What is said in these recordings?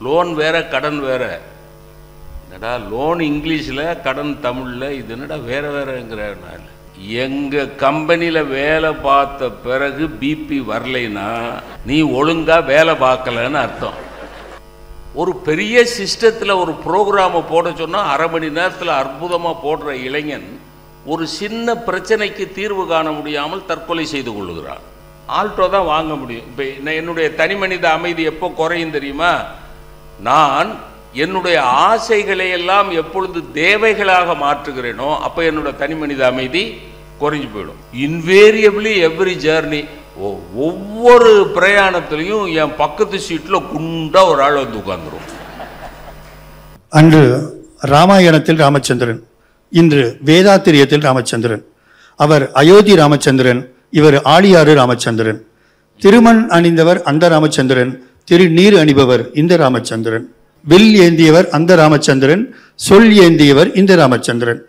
Loan வேற கடன் வேற. என்னடா லோன் இங்கிலீஷில் கடன் தமிழில், இது என்னடா வேற வேறங்கிறார். எங்கள் கம்பெனியில் வேலை பார்த்த பிறகு பிபி வரலைன்னா நீ ஒழுங்காக வேலை பார்க்கலன்னு அர்த்தம். ஒரு பெரிய சிஸ்டத்தில் ஒரு ப்ரோக்ராமை போட சொன்னால் அரை மணி நேரத்தில் அற்புதமாக போடுற இளைஞன் ஒரு சின்ன பிரச்சனைக்கு தீர்வு காண முடியாமல் தற்கொலை செய்து கொள்ளுகிறான். ஆல்டோ தான் வாங்க முடியும். இப்போ என்னுடைய தனி மனித அமைதி எப்போ குறையும் தெரியுமா? நான் என்னுடைய ஆசைகளை எல்லாம் எப்பொழுது தேவைகளாக மாற்றுகிறேனோ அப்போ என்னோட தனி மனித அமைதி குறைஞ்சு போயிடும். இன்வேரியபிளி எவ்ரி ஜேர்னி, ஒவ்வொரு பிரயாணத்திலையும் என் பக்கத்து சீட்டில் குண்டா ஒரு ஆள் வந்து உட்கார்ந்துரும். அன்று ராமாயணத்தில் ராமச்சந்திரன், இன்று வேதாத்திரியத்தில் ராமச்சந்திரன். அவர் அயோத்தி ராமச்சந்திரன், இவர் ஆழியாறு ராமச்சந்திரன். திருமண் அணிந்தவர் அந்த ராமச்சந்திரன், திருநீர் அணிபவர் இந்த ராமச்சந்திரன். வில் ஏந்தியவர் அந்த ராமச்சந்திரன், சொல் ஏந்தியவர் இந்த ராமச்சந்திரன்.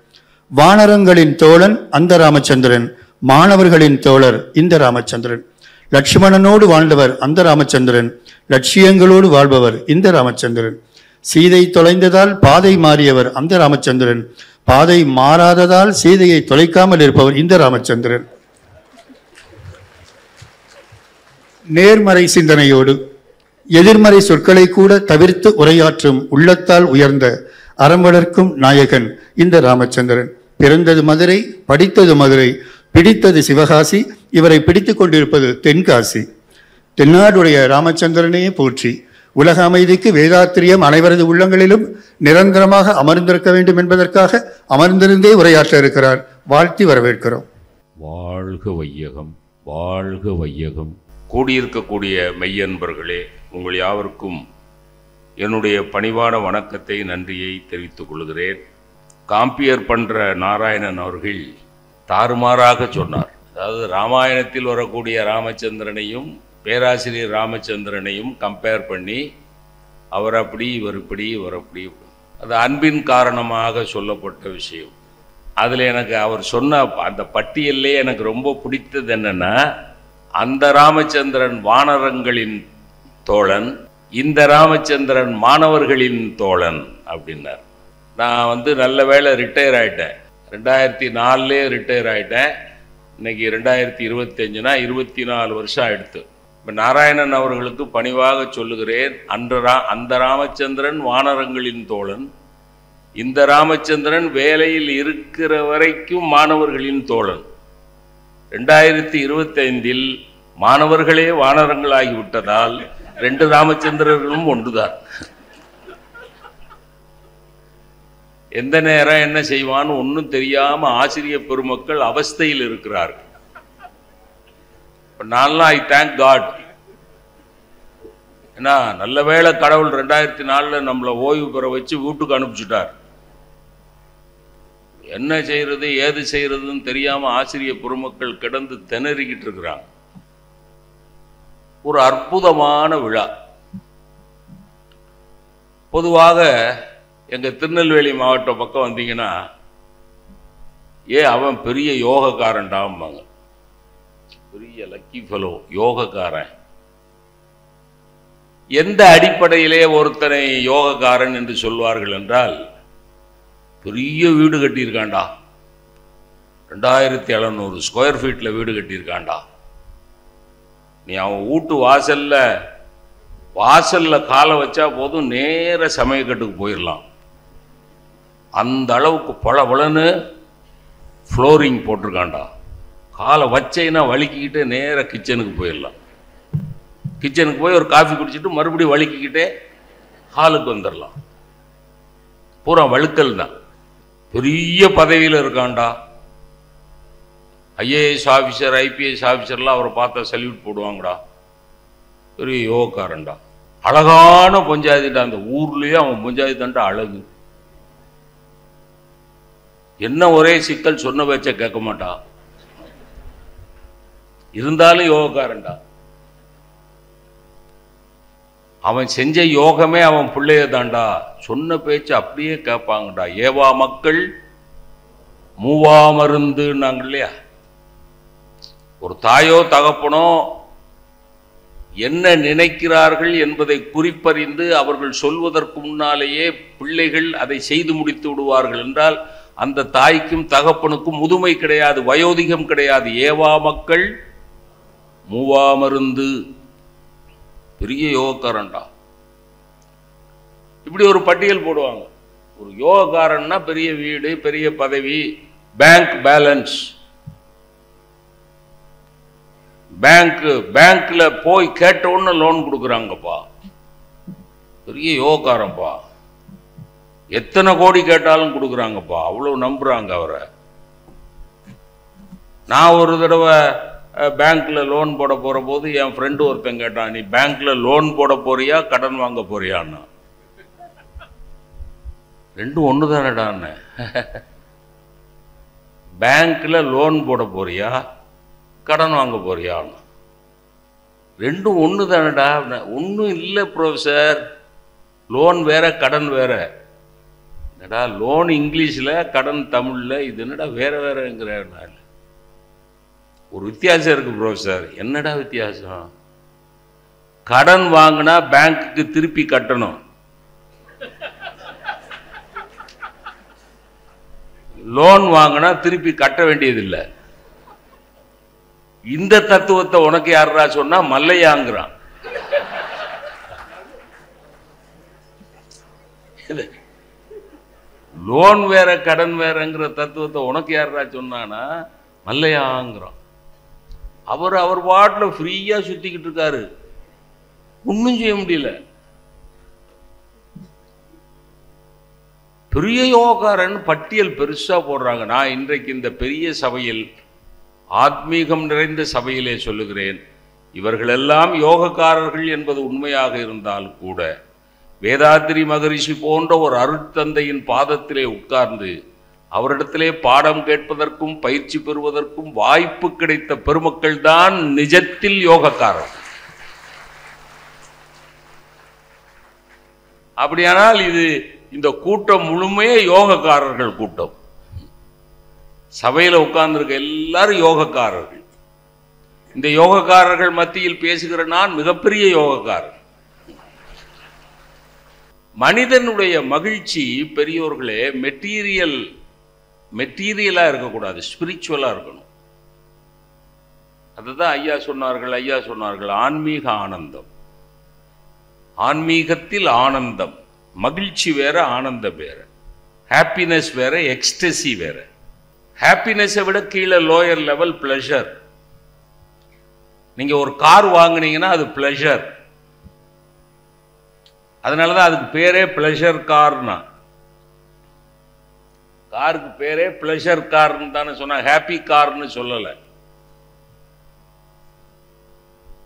வானரங்களின் தோழன் அந்த ராமச்சந்திரன், மாணவர்களின் தோழர் இந்த ராமச்சந்திரன். லட்சுமணனோடு வாழ்ந்தவர் அந்த ராமச்சந்திரன், லட்சியங்களோடு வாழ்பவர் இந்த ராமச்சந்திரன். சீதை தொலைந்ததால் பாதை மாறியவர் அந்த ராமச்சந்திரன், பாதை மாறாததால் சீதையை தொலைக்காமல் இருப்பவர் இந்த ராமச்சந்திரன். நேர்மறை சிந்தனையோடு எதிர்மறை சொற்களை கூட தவிர்த்து உரையாற்றும் உள்ளத்தால் உயர்ந்த அறம் வளர்க்கும் நாயகன் இந்த ராமச்சந்திரன். பிறந்தது மதுரை, படித்தது மதுரை, பிடித்தது சிவகாசி, இவரை பிடித்து கொண்டிருப்பது தென்காசி. தென்னாடுடைய ராமச்சந்திரனையே போற்றி உலக அமைதிக்கு வேதாத்திரியம் அனைவரது உள்ளங்களிலும் நிரந்தரமாக அமர்ந்திருக்க வேண்டும் என்பதற்காக அமர்ந்திருந்தே உரையாற்ற இருக்கிறார். வாழ்த்தி வரவேற்கிறோம். வாழ்க வையகம், வாழ்க வையகம். கூடியிருக்கக்கூடிய மெய்யன்பர்களே, உங்கள் யாவருக்கும் என்னுடைய பணிவான வணக்கத்தை, நன்றியை தெரிவித்துக் கொள்கிறேன். காம்பியர் பண்ற நாராயணன் அவர்கள் தாறுமாறாக சொன்னார். அதாவது ராமாயணத்தில் வரக்கூடிய ராமச்சந்திரனையும் பேராசிரியர் ராமச்சந்திரனையும் கம்பேர் பண்ணி அவர் அப்படி இவர் இப்படி இவர் அப்படி, அது அன்பின் காரணமாக சொல்லப்பட்ட விஷயம். அதில் எனக்கு அவர் சொன்ன அந்த பட்டியலே எனக்கு ரொம்ப பிடித்தது என்னன்னா, அந்த ராமச்சந்திரன் வானரங்களின் தோழன், இந்த ராமச்சந்திரன் மாணவர்களின் தோழன் அப்படின்னார். நான் நல்ல வேளை ரிட்டையர் ஆகிட்டேன். 2004 ரிட்டையர் ஆகிட்டேன். இன்னைக்கு 2025னா 24 வருஷம் ஆயிடுத்து. இப்போ நாராயணன் அவர்களுக்கு பணிவாக சொல்லுகிறேன், அந்த ராமச்சந்திரன் வானரங்களின் தோழன், இந்த ராமச்சந்திரன் வேலையில் இருக்கிற வரைக்கும் மாணவர்களின் தோழன். 2025இல் மாணவர்களே வானரங்களாகிவிட்டதால் 2 ராமச்சந்திரர்களும் ஒன்றுதான். எந்த நேரம் என்ன செய்வான்னு ஒன்றும் தெரியாம ஆசிரியர் பெருமக்கள் அவஸ்தையில் இருக்கிறார்கள். நான்லாம் ஐ தேங்க் காட். ஏன்னா நல்ல வேளை கடவுள் 2004 நம்மளை ஓய்வு பெற வச்சு வீட்டுக்கு அனுப்பிச்சுட்டார். என்ன செய்யறது ஏது செய்யறதுன்னு தெரியாம ஆசிரியர் பெருமக்கள் கிடந்து திணறிக்கிட்டு இருக்கிறாங்க. ஒரு அற்புதமான விழா. பொதுவாக எங்க திருநெல்வேலி மாவட்ட பக்கம் வந்தீங்கன்னா, அவன் பெரிய யோகக்காரன்டாம்பாங்க. பெரிய லக்கி ஃபெலோ, யோகக்காரன். எந்த அடிப்படையிலே ஒருத்தனை யோகக்காரன் என்று சொல்வார்கள் என்றால், பெரிய வீடு கட்டியிருக்காண்டா, 2700 ஸ்கொயர் ஃபீட்ல வீடு கட்டியிருக்காண்டா, நீ அவன் வீட்டு வாசல்ல காலை வச்சா போதும் நேர சமயக்கட்டுக்கு போயிடலாம். அந்த அளவுக்கு பளபளன்னு ஃப்ளோரிங் போட்டிருக்காண்டா, காலை வச்சைன்னா வலிக்கிக்கிட்டே நேர கிச்சனுக்கு போயிடலாம். கிச்சனுக்கு போய் ஒரு காஃபி குடிச்சிட்டு மறுபடியும் வலிக்கிக்கிட்டே ஹாலுக்கு வந்துடலாம். பூரா வழுக்கல் தான். பெரிய பதவியில் இருக்காண்டா, ஐஏஎஸ் ஆஃபீஸர் ஐபிஎஸ் ஆஃபீஸர்லாம் அவரை பார்த்தா சல்யூட் போடுவாங்கடா, பெரிய யோகக்காரன்டா. அழகான பஞ்சாயத்துட்டா, அந்த ஊர்லயே அவன் பஞ்சாயத்து தான்டா அழகு. என்ன ஒரே சிக்கல், சொன்ன பேச்ச கேட்க மாட்டா, இருந்தாலும் யோகக்காரன்டா. அவன் செஞ்ச யோகமே அவன் பிள்ளைய தாண்டா, சொன்ன பேச்சு அப்படியே கேட்பாங்கடா. ஏவா மக்கள் மூவா மருந்துன்னாங்க இல்லையா? ஒரு தாயோ தகப்பனோ என்ன நினைக்கிறார்கள் என்பதை குறிப்பறிந்து அவர்கள் சொல்வதற்கு முன்னாலேயே பிள்ளைகள் அதை செய்து முடித்து விடுவார்கள் என்றால் அந்த தாய்க்கும் தகப்பனுக்கும் முதுமை கிடையாது, வயோதிகம் கிடையாது. ஏவா மக்கள் மூவா மருந்து. பெரிய யோகக்காரன்டா. இப்படி ஒரு பட்டியல் போடுவாங்க. ஒரு யோகக்காரன்னா பெரிய வீடு, பெரிய பதவி, பேங்க் பேலன்ஸ், பேங்க்ல போய் கேட்ட உடனே லோன் கொடுக்குறாங்கப்பா, பெரிய யோகக்காரன்ப்பா, எத்தனை கோடி கேட்டாலும் கொடுக்குறாங்கப்பா, அவ்வளவு நம்புறாங்க அவரை. நான் ஒரு தடவை பேங்க்ல லோன் போட போற போது என் ஃப்ரெண்டு ஒருத்தன் கேட்டான், நீ பேங்க்ல லோன் போட போறியா கடன் வாங்க போறியான்னு. ரெண்டும் ஒண்ணுதானடான்னு. பேங்க்ல லோன் போட போறியா கடன் வாங்க போறியான்னு. ரெண்டும் ஒன்று தானடா. ஒன்றும் இல்லை ப்ரொஃபஸர், லோன் வேற கடன் வேற. என்னடா லோன் இங்கிலீஷில் கடன் தமிழில், இது என்னடா வேற வேறங்கிற. ஒரு வித்தியாசம் இருக்கு ப்ரொஃபஸர். என்னடா வித்தியாசம்? கடன் வாங்கினா பேங்க்குக்கு திருப்பி கட்டணும், லோன் வாங்கினா திருப்பி கட்ட வேண்டியதில்லை. இந்த தத்துவத்தை உனக்கு யாரா சொன்னா? மல்லையாங்கிறான். லோன் வேற கடன் வேறங்கிற தத்துவத்தை உனக்கு யாரா சொன்னானா? மல்லையாங்கிறான். அவர் வாட்டில் ஃப்ரீயா சுத்திக்கிட்டு இருக்காரு, ஒன்னும் செய்ய முடியல. பெரிய யோகாரன் பட்டியல் பெருசா போடுறாங்க. நான் இன்றைக்கு இந்த பெரிய சபையில், ஆத்மீகம் நிறைந்த சபையிலே சொல்லுகிறேன், இவர்களெல்லாம் யோகக்காரர்கள் என்பது உண்மையாக இருந்தால் கூட வேதாத்திரி மகரிஷி போன்ற ஒரு அருட்தந்தையின் பாதத்திலே உட்கார்ந்து அவரிடத்திலே பாடம் கேட்பதற்கும் பயிற்சி பெறுவதற்கும் வாய்ப்பு கிடைத்த பெருமக்கள் தான் நிஜத்தில் யோகக்காரர்கள். அப்படியானால் இது இந்த கூட்டம் முழுமையே யோகக்காரர்கள் கூட்டம். சபையில் உட்கார்ந்துருக்க எல்லாரும் யோகக்காரர்கள். இந்த யோகக்காரர்கள் மத்தியில் பேசுகிற நான் மிகப்பெரிய யோகக்காரர். மனிதனுடைய மகிழ்ச்சி பெரியோர்களே மெட்டீரியலா இருக்கக்கூடாது, ஸ்பிரிச்சுவலா இருக்கணும். அதுதான் ஐயா சொன்னார்கள் ஆன்மீக ஆனந்தம். ஆன்மீகத்தில் ஆனந்தம், மகிழ்ச்சி வேற, ஆனந்தம் வேற, ஹாப்பினஸ் வேற, எக்ஸ்டசி வேற. ஹாப்பினஸை விட கீழே லோயர் லெவல் பிளஷர். நீங்க ஒரு கார் வாங்கினீங்கன்னா அது பிளஷர், அதனாலதான் அதுக்கு பேரே பிளஷர் கார்னா. காருக்கு பேரே பிளஷர் கார்னு தானே சொன்னா, ஹாப்பி கார்னு சொல்லல.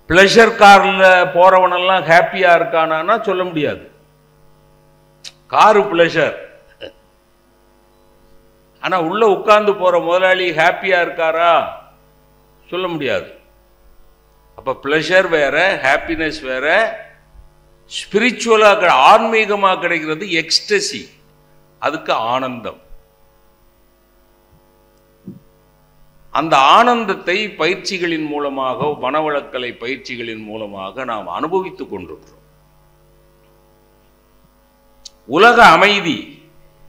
பிளஷர் கார்ல போறவனெல்லாம் ஹாப்பியா இருக்கானா சொல்ல முடியாது. காரு பிளஷர், ஆனா உள்ள உட்கார்ந்து போற முதலாளி ஹாப்பியா இருக்காரா சொல்ல முடியாது. அப்ப பிளஷர் வேற, ஹாப்பினஸ் வேற. ஸ்பிரிச்சுவலா ஆன்மீகமா கிடைக்கிறது எக்ஸ்டசி, அதுக்கு ஆனந்தம். அந்த ஆனந்தத்தை பயிற்சிகளின் மூலமாக, மனவளக்கலை பயிற்சிகளின் மூலமாக நாம் அனுபவித்துக் கொண்டிருக்கிறோம். உலக அமைதி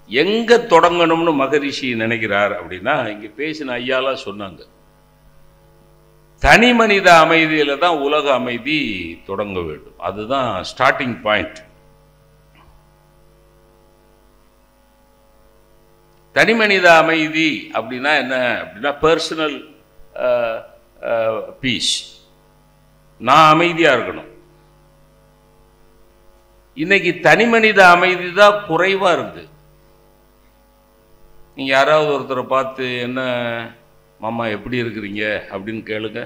எங்க தொடங்கணும்னு மகரிஷி நினைக்கிறார் அப்படின்னா, இங்க பேசின ஐயாலாம் சொன்னாங்க, தனி மனித அமைதியில தான் உலக அமைதி தொடங்க வேண்டும். அதுதான் ஸ்டார்டிங் பாயிண்ட். தனி மனித அமைதி அப்படின்னா என்ன அப்படின்னா, பர்சனல் பீஸ். நான் அமைதியா இருக்கணும். இன்னைக்கு தனி மனித அமைதி தான் குறைவா இருக்கு. நீங்க யாராவது ஒருத்தரை பார்த்து என்ன மாமா எப்படி இருக்கிறீங்க அப்படின்னு கேளுங்க.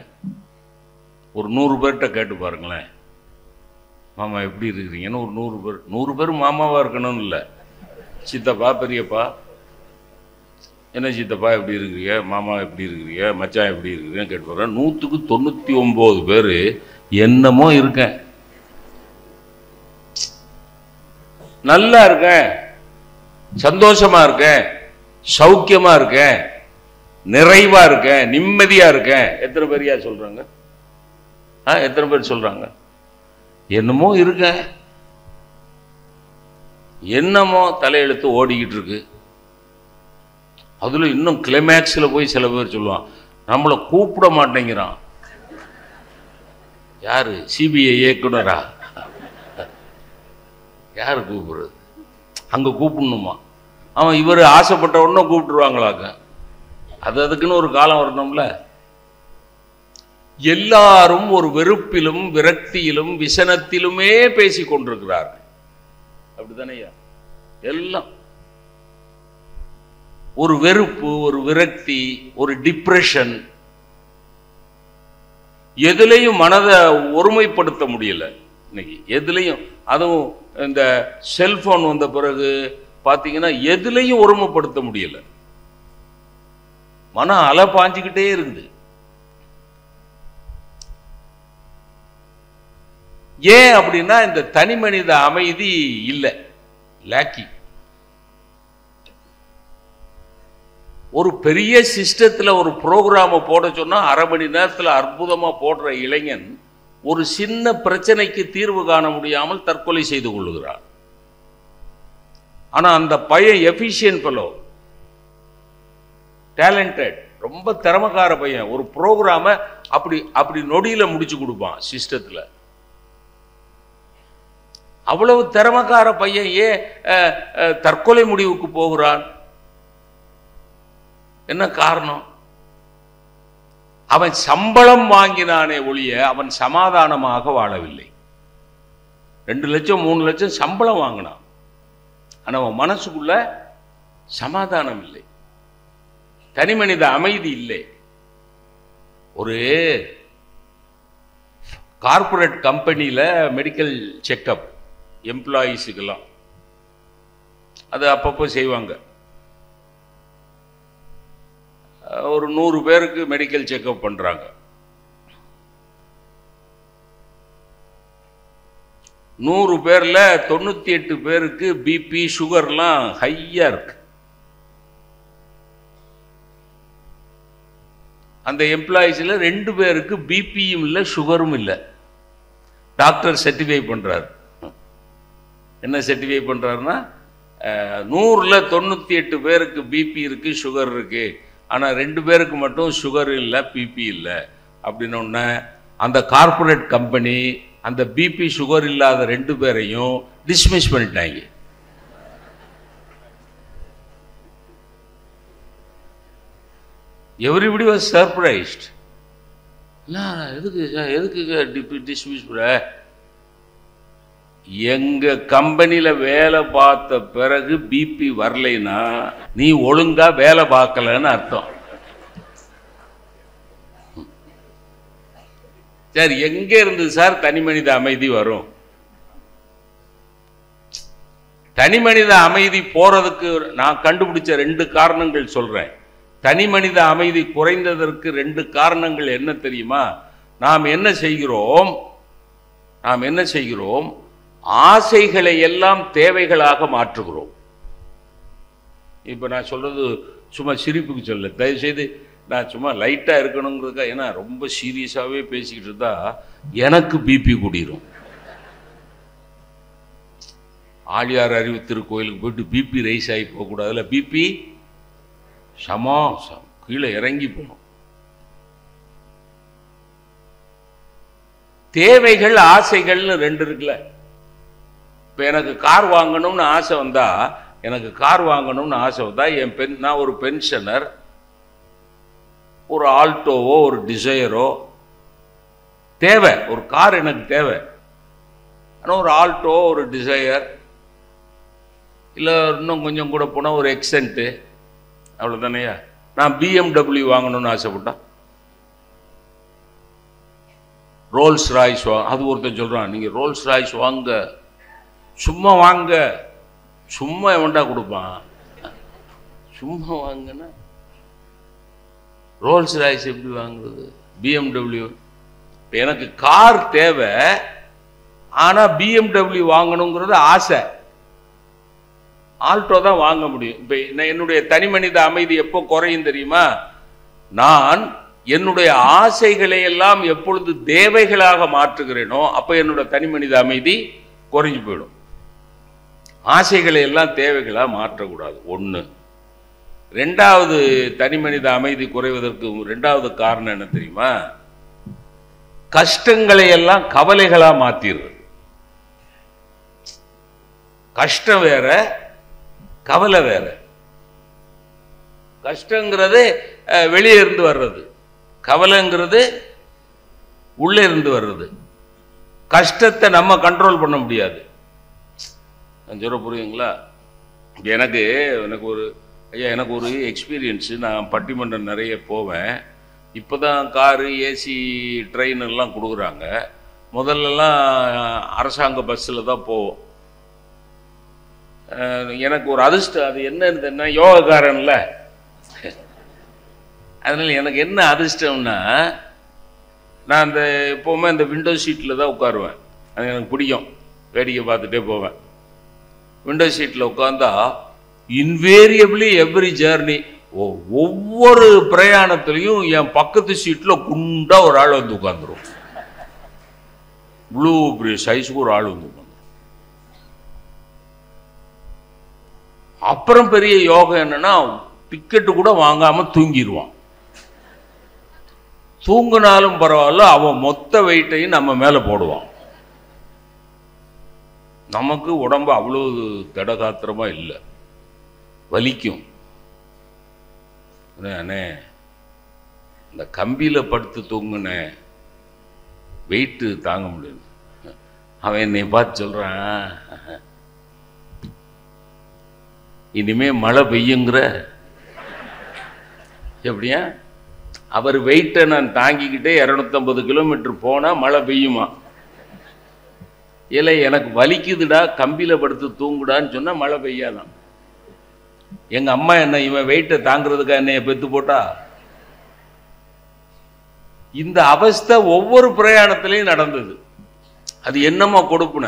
ஒரு 100 பேர்கிட்ட கேட்டு பாருங்களேன், மாமா எப்படி இருக்கிறீங்கன்னு. ஒரு 100 பேர் மாமாவா இருக்கணும்னு இல்லை, சித்தப்பா பெரியப்பா, என்ன சித்தப்பா எப்படி இருக்கிறீங்க, மாமா எப்படி இருக்கிறீங்க, மச்சான் எப்படி இருக்கிறீங்கன்னு கேட்டு பாருங்க. 100க்கு 99 பேர் என்னமோ இருக்கேன், நல்லா இருக்கேன், சந்தோஷமா இருக்கேன், சௌக்கியமா இருக்கேன், நிறைவா இருக்கேன், நிம்மதியா இருக்கேன். எத்தனை பேர் சொல்றாங்க? எத்தனை பேர் சொல்றாங்க? என்னமோ இருக்க, என்னமோ தலையெழுத்து ஓடிக்கிட்டு இருக்கு. அதில் இன்னும் கிளைமேக்ஸில் போய் சில பேர் சொல்லுவான், நம்மளை கூப்பிட மாட்டேங்கிறான். யாரு? சிபிஐ இயக்குனரா? யார் கூப்பிடுறது? அங்கே கூப்பிடணுமா? அவன் இவர் ஆசைப்பட்ட உடனே கூப்பிட்டுருவாங்களாக்க. அதுக்குன்னு ஒரு காலம் வரணும்ல. எல்லாரும் ஒரு வெறுப்பிலும் விரக்தியிலும் விசனத்திலுமே பேசி கொண்டிருக்கிறார்கள். அப்படித்தானையா? எல்லாம் ஒரு வெறுப்பு, ஒரு விரக்தி, ஒரு டிப்ரெஷன். எதுலையும் மனதை ஒருமைப்படுத்த முடியல இன்னைக்கு, எதுலையும். அதுவும் இந்த செல்போன் வந்த பிறகு பார்த்தீங்கன்னா எதுலையும் ஒருமைப்படுத்த முடியல. மன அலை பாஞ்சுக்கிட்டே இருக்குது. ஏன் அப்படின்னா இந்த தனி மனித அமைதி இல்லை, லேக்கி. ஒரு பெரிய சிஸ்டத்தில் ஒரு ப்ரோக்ராமை போட சொன்னால் 1/2 மணி நேரத்தில் அற்புதமாக போடுற இளைஞன் ஒரு சின்ன பிரச்சனைக்கு தீர்வு காண முடியாமல் தற்கொலை செய்து கொள்ளுகிறான். ஆனால் அந்த பையன் எஃபிஷியன்ட் ஃபெலோ, டேலண்டட், ரொம்ப திறமைக்கார பையன். ஒரு ப்ரோக்ராமை அப்படி நொடியில் முடிச்சு கொடுப்பான் சிஸ்டத்தில். அவ்வளவு திறமைக்கார பையன் ஏன் தற்கொலை முடிவுக்கு போகிறான்? என்ன காரணம்? அவன் சம்பளம் வாங்கினானே ஒழிய அவன் சமாதானமாக வாழவில்லை. 2 லட்சம் 3 லட்சம் சம்பளம் வாங்கினான், ஆனால் அவன் மனசுக்குள்ள சமாதானம் இல்லை, தனி மனித அமைதி இல்லை. ஒரு கார்பரேட் கம்பெனியில் மெடிக்கல் செக்கப் எம்ப்ளாயீஸுக்கெல்லாம் அது அப்பப்போ செய்வாங்க. ஒரு 100 பேருக்கு மெடிக்கல் செக்கப் பண்ணுறாங்க. 100 பேரில் 98 பேருக்கு பிபி சுகர்லாம் ஹையாக இருக்கு. அந்த எம்ப்ளாயீஸில் 2 பேருக்கு பிபியும் இல்லை சுகரும் இல்லை. டாக்டர் சர்டிஃபை பண்ணுறாரு. என்ன சர்டிஃபை பண்ணுறாருன்னா, 100ல் 98 பேருக்கு பிபி இருக்குது, சுகர் இருக்குது, ஆனால் 2 பேருக்கு மட்டும் சுகர் இல்லை, பிபி இல்லை அப்படின்னோடனே அந்த கார்பரேட் கம்பெனி அந்த பிபி சுகர் இல்லாத 2 பேரையும் டிஸ்மிஸ் பண்ணிட்டாங்க. Everybody was surprised. எதுக்கு டிஸ்மிஸ் பண்ண? எங்க கம்பெனியில் வேலை பார்த்த பிறகு பிபி வரலைன்னா நீ ஒழுங்கா வேலை பார்க்கலன்னு அர்த்தம். சார், எங்க இருந்து சார் தனி மனித அமைதி வரும்? தனி மனித அமைதி போறதுக்கு நான் கண்டுபிடிச்ச 2 காரணங்கள் சொல்றேன். தனி மனித அமைதி குறைந்ததற்கு 2 காரணங்கள் என்ன தெரியுமா? நாம் என்ன செய்கிறோம்? ஆசைகளை எல்லாம் தேவைகளாக மாற்றுகிறோம். இப்ப நான் சொல்றது சும்மா சிரிப்புக்கு சொல்ல, தயவுசெய்து நான் சும்மா லைட்டா இருக்கணுங்கிறதுக்கா. ஏன்னா ரொம்ப சீரியஸாவே பேசிக்கிட்டு இருந்தா எனக்கு பிபி கூடிரும். ஆழியார் அறிவு திருக்கோயிலுக்கு போயிட்டு பிபி ரைஸ் ஆகி போகக்கூடாதுல. பிபி கீழே இறங்கி போகணும். தேவைகள் ஆசைகள்னு 2 இருக்குல்ல. இப்போ எனக்கு கார் வாங்கணும்னு ஆசை வந்தா, நான் ஒரு பென்ஷனர், ஒரு ஆல்டோவோ ஒரு டிசையரோ தேவை. ஒரு கார் எனக்கு தேவை. ஆனால் ஒரு ஆல்டோ, ஒரு டிசையர், இல்லை இன்னும் கொஞ்சம் கூட போனால் ஒரு எக்ஸென்ட்டு, அவ்வளோதானையா. நான் BMW வாங்கணும்னு ஆசைப்பட்டேன். ரோல்ஸ் ராய்ஸ் அது ஒருத்தன் சொல்கிறான், நீங்கள் ரோல்ஸ் ராய்ஸ் வாங்க, சும்மா வாங்க. சும்மா எவன்டா கொடுப்பான்? சும்மா வாங்கன்னா ரோல்ஸ் ராய்ஸ் எப்படி வாங்குறது? BMW. எனக்கு கார் தேவை, ஆனால் BMW வாங்கணுங்கிறது ஆசை. ஆல்டோ தான் வாங்க முடியும். இப்போ என்னுடைய தனி மனித அமைதி எப்போ குறையும் தெரியுமா? நான் என்னுடைய ஆசைகளை எல்லாம் எப்பொழுது தேவைகளாக மாற்றுகிறேனோ அப்ப என்னோட தனி மனித அமைதி குறைஞ்சு போயிடும். ஆசைகளை எல்லாம் தேவைகளா மாற்றக்கூடாது. ஒண்ணு. ரெண்டாவது, தனி மனித அமைதி குறைவதற்கு ரெண்டாவது காரணம் என்ன தெரியுமா? கஷ்டங்களை எல்லாம் கவலைகளா மாத்திடுறது. கஷ்டம் வேற, கவலை வேற. கஷ்டங்கிறது வெளியே இருந்து வர்றது, கவலைங்கிறது உள்ளே இருந்து வர்றது. கஷ்டத்தை நம்ம கண்ட்ரோல் பண்ண முடியாது. சொல்ல புரியுங்களா? எனக்கு ஒரு எக்ஸ்பீரியன்ஸு. நான் பட்டிமன்றம் நிறைய போவேன். இப்போ தான் காரு, ஏசி, ட்ரெயின் எல்லாம் கொடுக்குறாங்க. முதல்லலாம் அரசாங்க பஸ்ஸில் தான் போவோம். எனக்கு ஒரு அதிர்ஷ்டம். அது என்னன்னு யோகக்காரன்ல, அதனால எனக்கு என்ன அதிர்ஷ்டம்னா, நான் அந்த எப்போவுமே அந்த விண்டோ சீட்டில் தான் உட்காருவேன். அது எனக்கு பிடிக்கும். வேடிக்கை பார்த்துட்டே போவேன். விண்டோ சீட்டில் உட்காந்தா இன்வேரியபிளி எவ்ரி ஜேர்னி, ஒவ்வொரு பிரயாணத்திலையும் என் பக்கத்து சீட்டில் குண்டா ஒரு ஆள் வந்து உட்காந்துரும். ப்ளூ பெரிய சைஸுக்கு ஒரு ஆள் வந்து உட்காந்து. அப்புறம் பெரிய யோகம் என்னன்னா, டிக்கெட்டு கூட வாங்காம தூங்கிடுவான். தூங்கினாலும் பரவாயில்ல, அவன் மொத்த வெயிட்டையும் நம்ம மேல போடுவான். நமக்கு உடம்பு அவ்வளவு திடகாத்திரமா இல்லை, வலிக்கும். அண்ணே, இந்த கம்பியில படுத்து தூங்குன வெயிட்டு தாங்க முடியல. அவன் என்னை பார்த்து சொல்றான், இனிமே மழை பெய்யுங்கிற. எப்படியா? அவர் வெயிட்டை நான் தாங்கிக்கிட்டே 250 கிலோமீட்டர் போனா மழை பெய்யுமா? இல்லை, எனக்கு வலிக்குதுடா, கம்பியில படுத்து தூங்குடான்னு சொன்னா மழை பெய்யாதான். எங்க அம்மா என்ன இவன் வெயிட்டை தாங்கிறதுக்கா என்னைய பெத்து போட்டா? இந்த அவஸ்தை ஒவ்வொரு பிரயாணத்திலையும் நடந்தது. அது என்னமோ கொடுப்புன.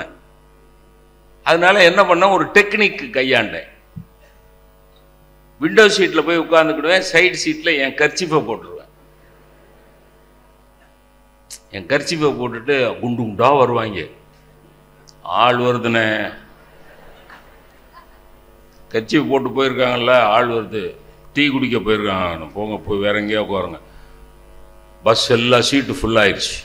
அதனால என்ன பண்ண, ஒரு டெக்னிக் கையாண்டேன். விண்டோ சீட்ல போய் உட்கார்ந்துக்கிடுவேன். சைடு சீட்ல என் கர்ச்சிப்பை போட்டுருவேன். என் கர்ச்சிப்பை போட்டுட்டு குண்டு குண்டா வருவாங்க. ஆள் வருதுன்னு கர்ச்சிப்பை போட்டு போயிருக்காங்கல்ல, ஆள் வருது, டீ குடிக்க போயிருக்காங்க, போங்க போய் வேற எங்கேயோ உட்காருங்க. பஸ் எல்லாம் சீட்டு ஃபுல்லாயிடுச்சு.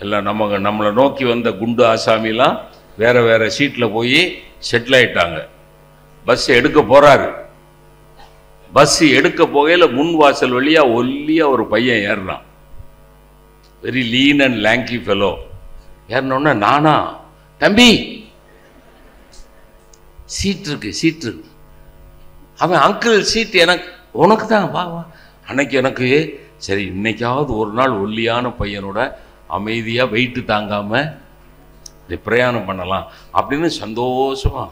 எல்லாம் நம்மளை நோக்கி வந்த குண்டு ஆசாமிலாம் வேற வேற சீட்டில் போய் செட்டில் ஆயிட்டாங்க. பஸ் எடுக்க போறாரு. பஸ் எடுக்க போகையில முன் வாசல் வழியா ஒல்லியா ஒரு பையன் ஏறுறான். Very lean and lanky fellow. ஏறினோன்னா, நானா தம்பி சீட் இருக்கு. அவன் அங்கிள் சீட் எனக்கு, உனக்கு தான், வா வா. அன்னைக்கு எனக்கு சரி, இன்னைக்காவது ஒரு நாள் ஒல்லியான பையனோட அமைதியா வெயிட்டு தாங்காம இந்த பிரயாணம் பண்ணலாம் அப்படின்னு சந்தோஷமா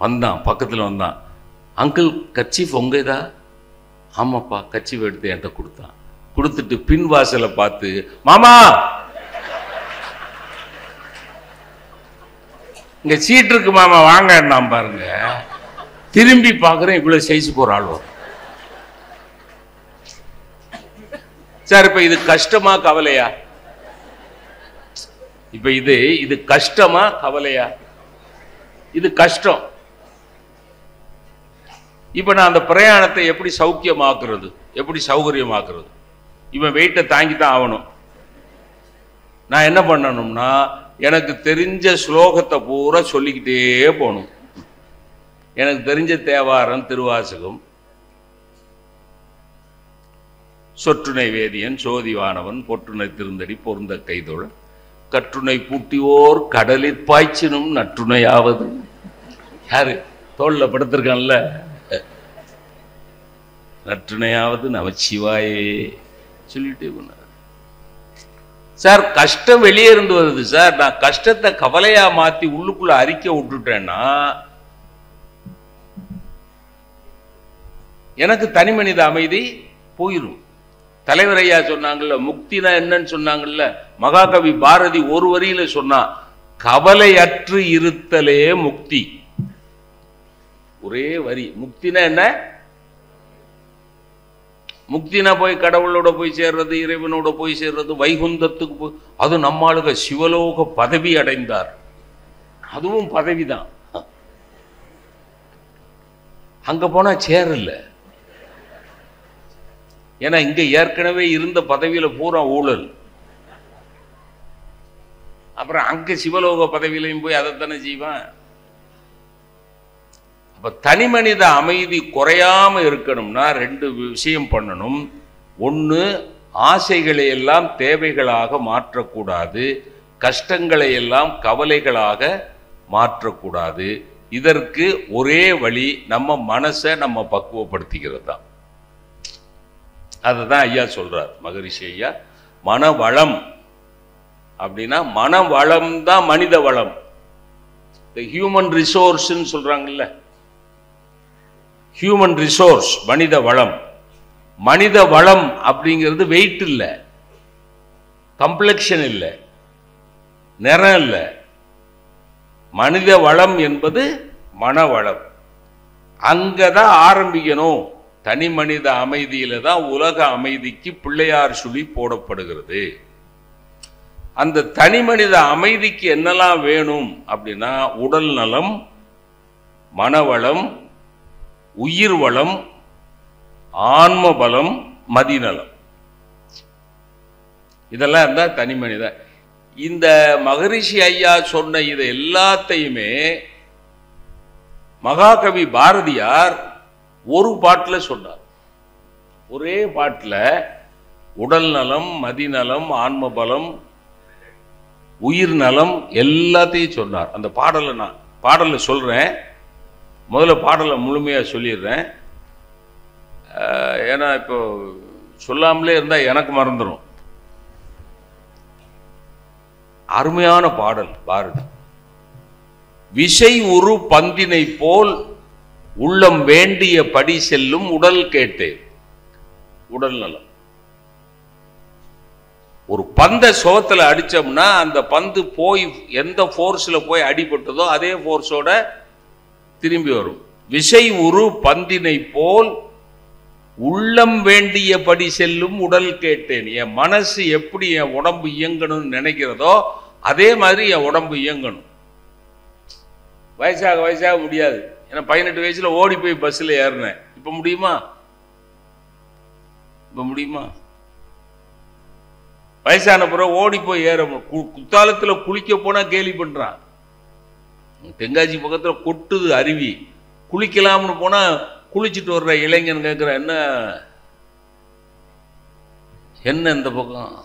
வந்தான். பக்கத்தில் வந்தான். அங்கிள் கர்ச்சீஃப் உங்கதா? ஆமாப்பா. கர்ச்சீஃப் எடுத்து என்கிட்ட கொடுத்தான். கொடுத்துட்டு பின் வாசலை பார்த்து, மாமா இங்க சீட் இருக்கு மாமா, வாங்க. நான் பாருங்க, திரும்பி பார்க்குறேன், இவ்வளவு சைஸுக்கு ஒரு ஆள் வரும். சார், இப்ப இது கஷ்டமா கவலையா? இப்ப இது கஷ்டமா கவலையா? இது கஷ்டம். இப்ப நான் அந்த பிரயாணத்தை எப்படி சௌக்கியமாக்குறது, எப்படி சௌகரியமாக்குறது? இவன் வெயிட்டை தாங்கித்தான் ஆகணும். நான் என்ன பண்ணணும்னா, எனக்கு தெரிஞ்ச ஸ்லோகத்தை பூரா சொல்லிக்கிட்டே போகணும். எனக்கு தெரிஞ்ச தேவாரம், திருவாசகம், சொற்றுணை வேதியன், சோதிவானவன், பொற்றுணை திருந்தடி பொருந்த கைதொழ, கற்றுணை பூட்டியோர் கடலில் பாய்ச்சினும் நற்றுணையாவது. யாரு தோல்ல படுத்திருக்கான்ல, நற்றுணையாவது நமச்சிவாயே சொல்லிட்டே போனார். சார், கஷ்டம் வெளியே இருந்து வருது சார். நான் கஷ்டத்தை கவலையா மாத்தி உள்ளுக்குள்ள அறிக்க விட்டுட்டேன்னா எனக்கு தனி மனித அமைதி போயிடும். தலைவர் ஐயா சொன்னாங்கல்ல, முக்தினா என்னன்னு சொன்னாங்கல்ல, மகாகவி பாரதி ஒரு வரியில சொன்னா, கவலையற்று இருத்தலே முக்தி. ஒரே வரி. முக்தினா என்ன? முக்தினா போய் கடவுளோட போய் சேர்றது, இறைவனோட போய் சேர்றது, வைகுந்தத்துக்கு போய், அது நம்மளுக்கு சிவலோக பதவி அடைந்தார். அதுவும் பதவி தான். அங்க போனா சேரல. ஏன்னா இங்க ஏற்கனவே இருந்த பதவியில பூரா ஊழல். அப்புறம் அங்க சிவலோக பதவியிலையும் போய் அதைத்தானே செய்வான். அப்ப தனி மனித அமைதி குறையாம இருக்கணும்னா ரெண்டு விஷயம் பண்ணணும். ஒன்று, ஆசைகளை எல்லாம் தேவைகளாக மாற்றக்கூடாது, கஷ்டங்களை எல்லாம் கவலைகளாக மாற்றக்கூடாது. இதற்கு ஒரே வழி நம்ம மனசை நம்ம பக்குவப்படுத்திக்கிறது தான். அதுதான் ஐயா சொல்றார், மகரிஷி ஐயா. மனவளம் அப்படின்னா மனவளம் தான் மனித வளம். ஹியூமன் ரிசோர்ஸ் சொல்றாங்கல்ல, ஹியூமன் ரிசோர்ஸ் மனித வளம். மனித வளம் அப்படிங்கிறது வெயிட் இல்லை, கம்ப்ளெக்ஷன் இல்லை, நிறம் இல்லை. மனித வளம் என்பது மனவளம். அங்கதான் ஆரம்பிக்கணும். தனி மனித அமைதியில தான் உலக அமைதிக்கு பிள்ளையார் சுழி போடப்படுகிறது. அந்த தனி மனித அமைதிக்கு என்னெல்லாம் வேணும் அப்படின்னா, உடல் நலம், மனவளம், உயிர் வளம், ஆன்ம பலம், மதிநலம். இதெல்லாம் இருந்தா தனி மனித. இந்த மகரிஷி ஐயா சொன்ன இதை எல்லாத்தையுமே மகாகவி பாரதியார் ஒரு பாட்டில் சொன்னார். ஒரே பாட்டில் உடல் நலம், மதிநலம், ஆன்ம பலம், உயிர் நலம் எல்லாத்தையும் சொன்னார். அந்த பாடலை நான் பாடலை சொல்றேன். முதல்ல பாடலை முழுமையா சொல்லிடுறேன். ஏன்னா இப்போ சொல்லாமலே இருந்தா எனக்கு மறந்துடும். அருமையான பாடல் பாரதி. விசை உரு பந்தினை போல் உள்ளம் வேண்டிய படி செல்லும் உடல் கேட்டேன். உடல் நலம். ஒரு பந்த சோத்துல அடிச்சோம்னா அந்த பந்து போய் எந்த போர்ஸ்ல போய் அடிபட்டதோ அதே போர்ஸோட திரும்பி வரும். விசை உரு பந்தினை போல் உள்ளம் வேண்டியபடி செல்லும் உடல் கேட்டேன். என் மனசு எப்படி என் உடம்பு இயங்கணும்னு நினைக்கிறதோ அதே மாதிரி என் உடம்பு இயங்கணும். வயசாக வயசாக முடியாது. ஏன்னா 18 வயசுல ஓடி போய் பஸ்ல ஏறினேன். இப்ப முடியுமா? இப்ப முடியுமா? வயசான பிறகு ஓடி போய் ஏற. குத்தாலத்துல குளிக்க போனா கேலி பண்றான். தென்காசி பக்கத்துல கொட்டுது அருவி. குளிக்கலாம்னு போனா குளிச்சுட்டு வர்ற இளைஞன் கேட்கிற, என்ன என்ன இந்த பக்கம்,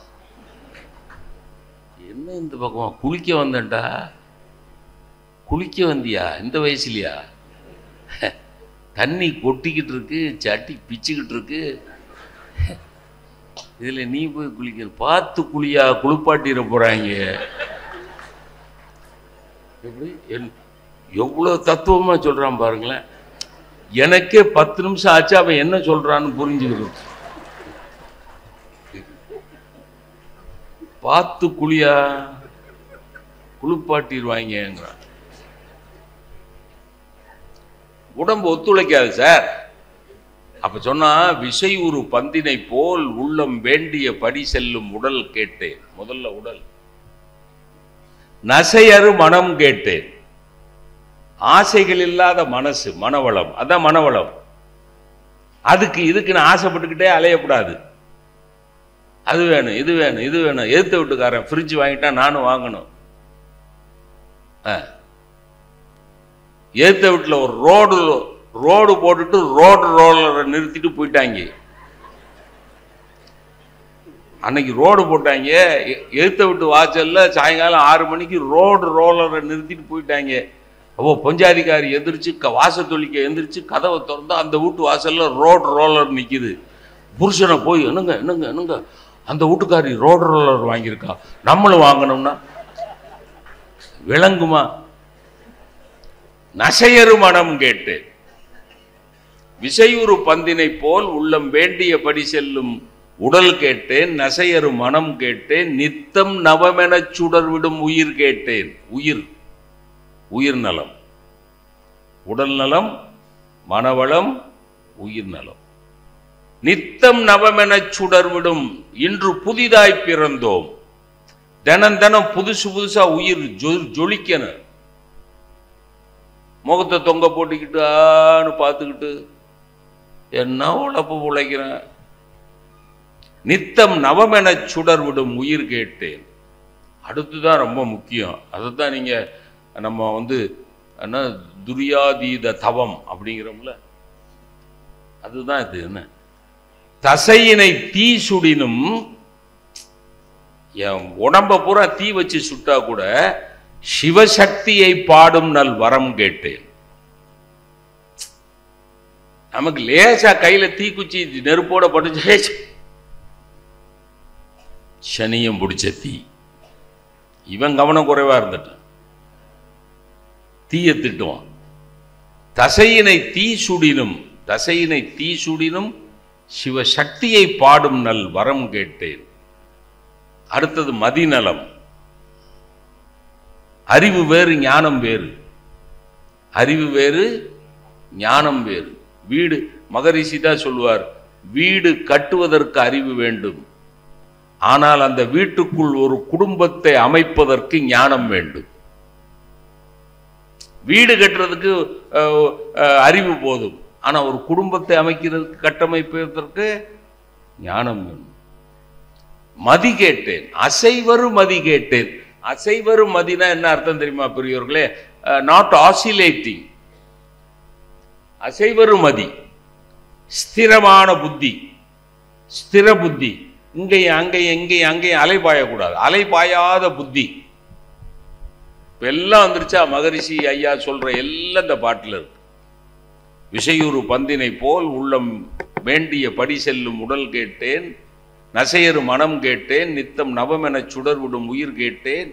என்ன இந்த பக்கம் குளிக்க வந்தேன்டா. குளிக்க வந்தியா இந்த வயசுலையா? தண்ணி கொட்டிக்கிட்டு இருக்கு, சட்டி பிச்சுக்கிட்டு இருக்கு, இதுல நீ போய் குளிக்க பார்த்து குளியா, குளிப்பாட்டிட போறாங்க. எப்படி எவ்வளவு தத்துவமா சொல்றான் பாருங்களேன். எனக்கே 10 நிமிஷம் ஆச்சு அவன் என்ன சொல்றான்னு புரிஞ்சுக்கணும். பார்த்து குளியா, குளிப்பாட்டிடுவாங்கிறான். உடம்பு ஒத்துழைக்காது சார். அப்ப சொன்னா, விசை ஒரு பந்தினை போல் உள்ளம் வேண்டிய படி செல்லும் உடல் கேட்டேன். முதல்ல உடல். நசையறு மனம் கேட்டேன். ஆசைகள் இல்லாத மனசு, மனவளம். அதான் மனவளம். அதுக்கு இதுக்குன்னு ஆசைப்பட்டுக்கிட்டே அலையக்கூடாது. அது வேணும், இது வேணும், இது வேணும். எதிர்த்த வீட்டுக்காரன் ஃப்ரிட்ஜ் வாங்கிட்டா நானும் வாங்கணும். எதிர்த்த வீட்டில் ஒரு ரோடு போட்டுட்டு ரோடு ரோலரை நிறுத்திட்டு போயிட்டாங்க. அன்னைக்கு ரோடு போட்டாங்க. எதிர்த்த வீட்டு வாசல்ல சாயங்காலம் 6 மணிக்கு ரோடு ரோலரை நிறுத்திட்டு போயிட்டாங்க. அப்போ பொஞ்சாதிக்காரி எந்திரிச்சு வாசத்தொழிக்க எந்திரிச்சு கதவை திறந்தா அந்த வீட்டு வாசல்ல ரோடு ரோலர் நிக்குது. புருஷனை போய், என்னங்க என்னங்க என்னங்க அந்த வீட்டுக்காரி ரோடு ரோலர் வாங்கியிருக்கா, நம்மளும் வாங்கணும்னா விளங்குமா? நசையறு மனம் கேட்டு விசையுறு பந்தினை போல் உள்ளம் வேண்டியபடி செல்லும் உடல் கேட்டேன். நசையறு மனம் கேட்டேன். நித்தம் நவமெனச் சுடர்விடும் உயிர் கேட்டேன். உயிர், உயிர் நலம். உடல் நலம், மனவளம், உயிர் நலம். நித்தம் நவமெனச் சுடர்விடும் இன்று புதிதாய் பிறந்தோம். தினம் தினம் புதுசு புதுசா உயிர் ஜொலிக்கணும். முகத்தை தொங்க போட்டுக்கிட்டு ஆன்னு பார்த்துக்கிட்டு என்ன உழப்பு உழைக்கிறேன். நித்தம் நவமெனச் சுடர்விடும் உயிர் கேட்டேன். அடுத்துதான் ரொம்ப முக்கியம். அதுதான் நீங்க நம்ம என்ன துரியாதீத தவம் அப்படிங்கிறோம்ல, அதுதான் இது. என்ன தசையினை தீ சுடினும், என் உடம்ப பூரா தீ வச்சு சுட்டா கூட சிவசக்தியை பாடும் நல் வரம் கேட்டேன். நமக்கு லேசா கையில தீக்குச்சி நெருப்போட பட்டு சனியம் பிடிச்ச தீ. இவன் கவனம் குறைவா இருந்துட்டான், தீய திட்டுவான். தசையினை தீ சுடினும், தசையினை தீ சுடினும் சிவசக்தியை பாடும் நல் வரம் கேட்டேன். அடுத்தது மதிநலம். அறிவு வேறு ஞானம் வேறு, அறிவு வேறு ஞானம் வேறு. வீடு மகரிஷி தான் சொல்லுவார், வீடு கட்டுவதற்கு அறிவு வேண்டும், ஆனால் அந்த வீட்டுக்குள் ஒரு குடும்பத்தை அமைப்பதற்கு ஞானம் வேண்டும். வீடு கட்டுறதுக்கு அறிவு போதும், ஆனா ஒரு குடும்பத்தை அமைக்கிறதுக்கு கட்டமைப்பதற்கு ஞானம் வேணும். மதி கேட்டேன், அசைவரு மதி கேட்டேன். அசைவரு மதினா என்ன அர்த்தம் தெரியுமா பெரியவர்களே? Not oscillating. அசைவரு மதி ஸ்திரமான புத்தி, ஸ்திர புத்தி. இங்கேயும் அங்கேயும் எங்கேயும் அங்கேயும் அலைபாயக்கூடாது, அலைபாயாத புத்தி. இப்ப எல்லாம் வந்துருச்சா? மகரிஷி ஐயா சொல்ற எல்லாம் இந்த பாட்டில் இருக்கு. விஷயூறு பந்தினை போல் உள்ளம் வேண்டிய படி செல்லும் உடல் கேட்டேன், நசையரு மனம் கேட்டேன், நித்தம் நவமென சுடர்விடும் உயிர் கேட்டேன்,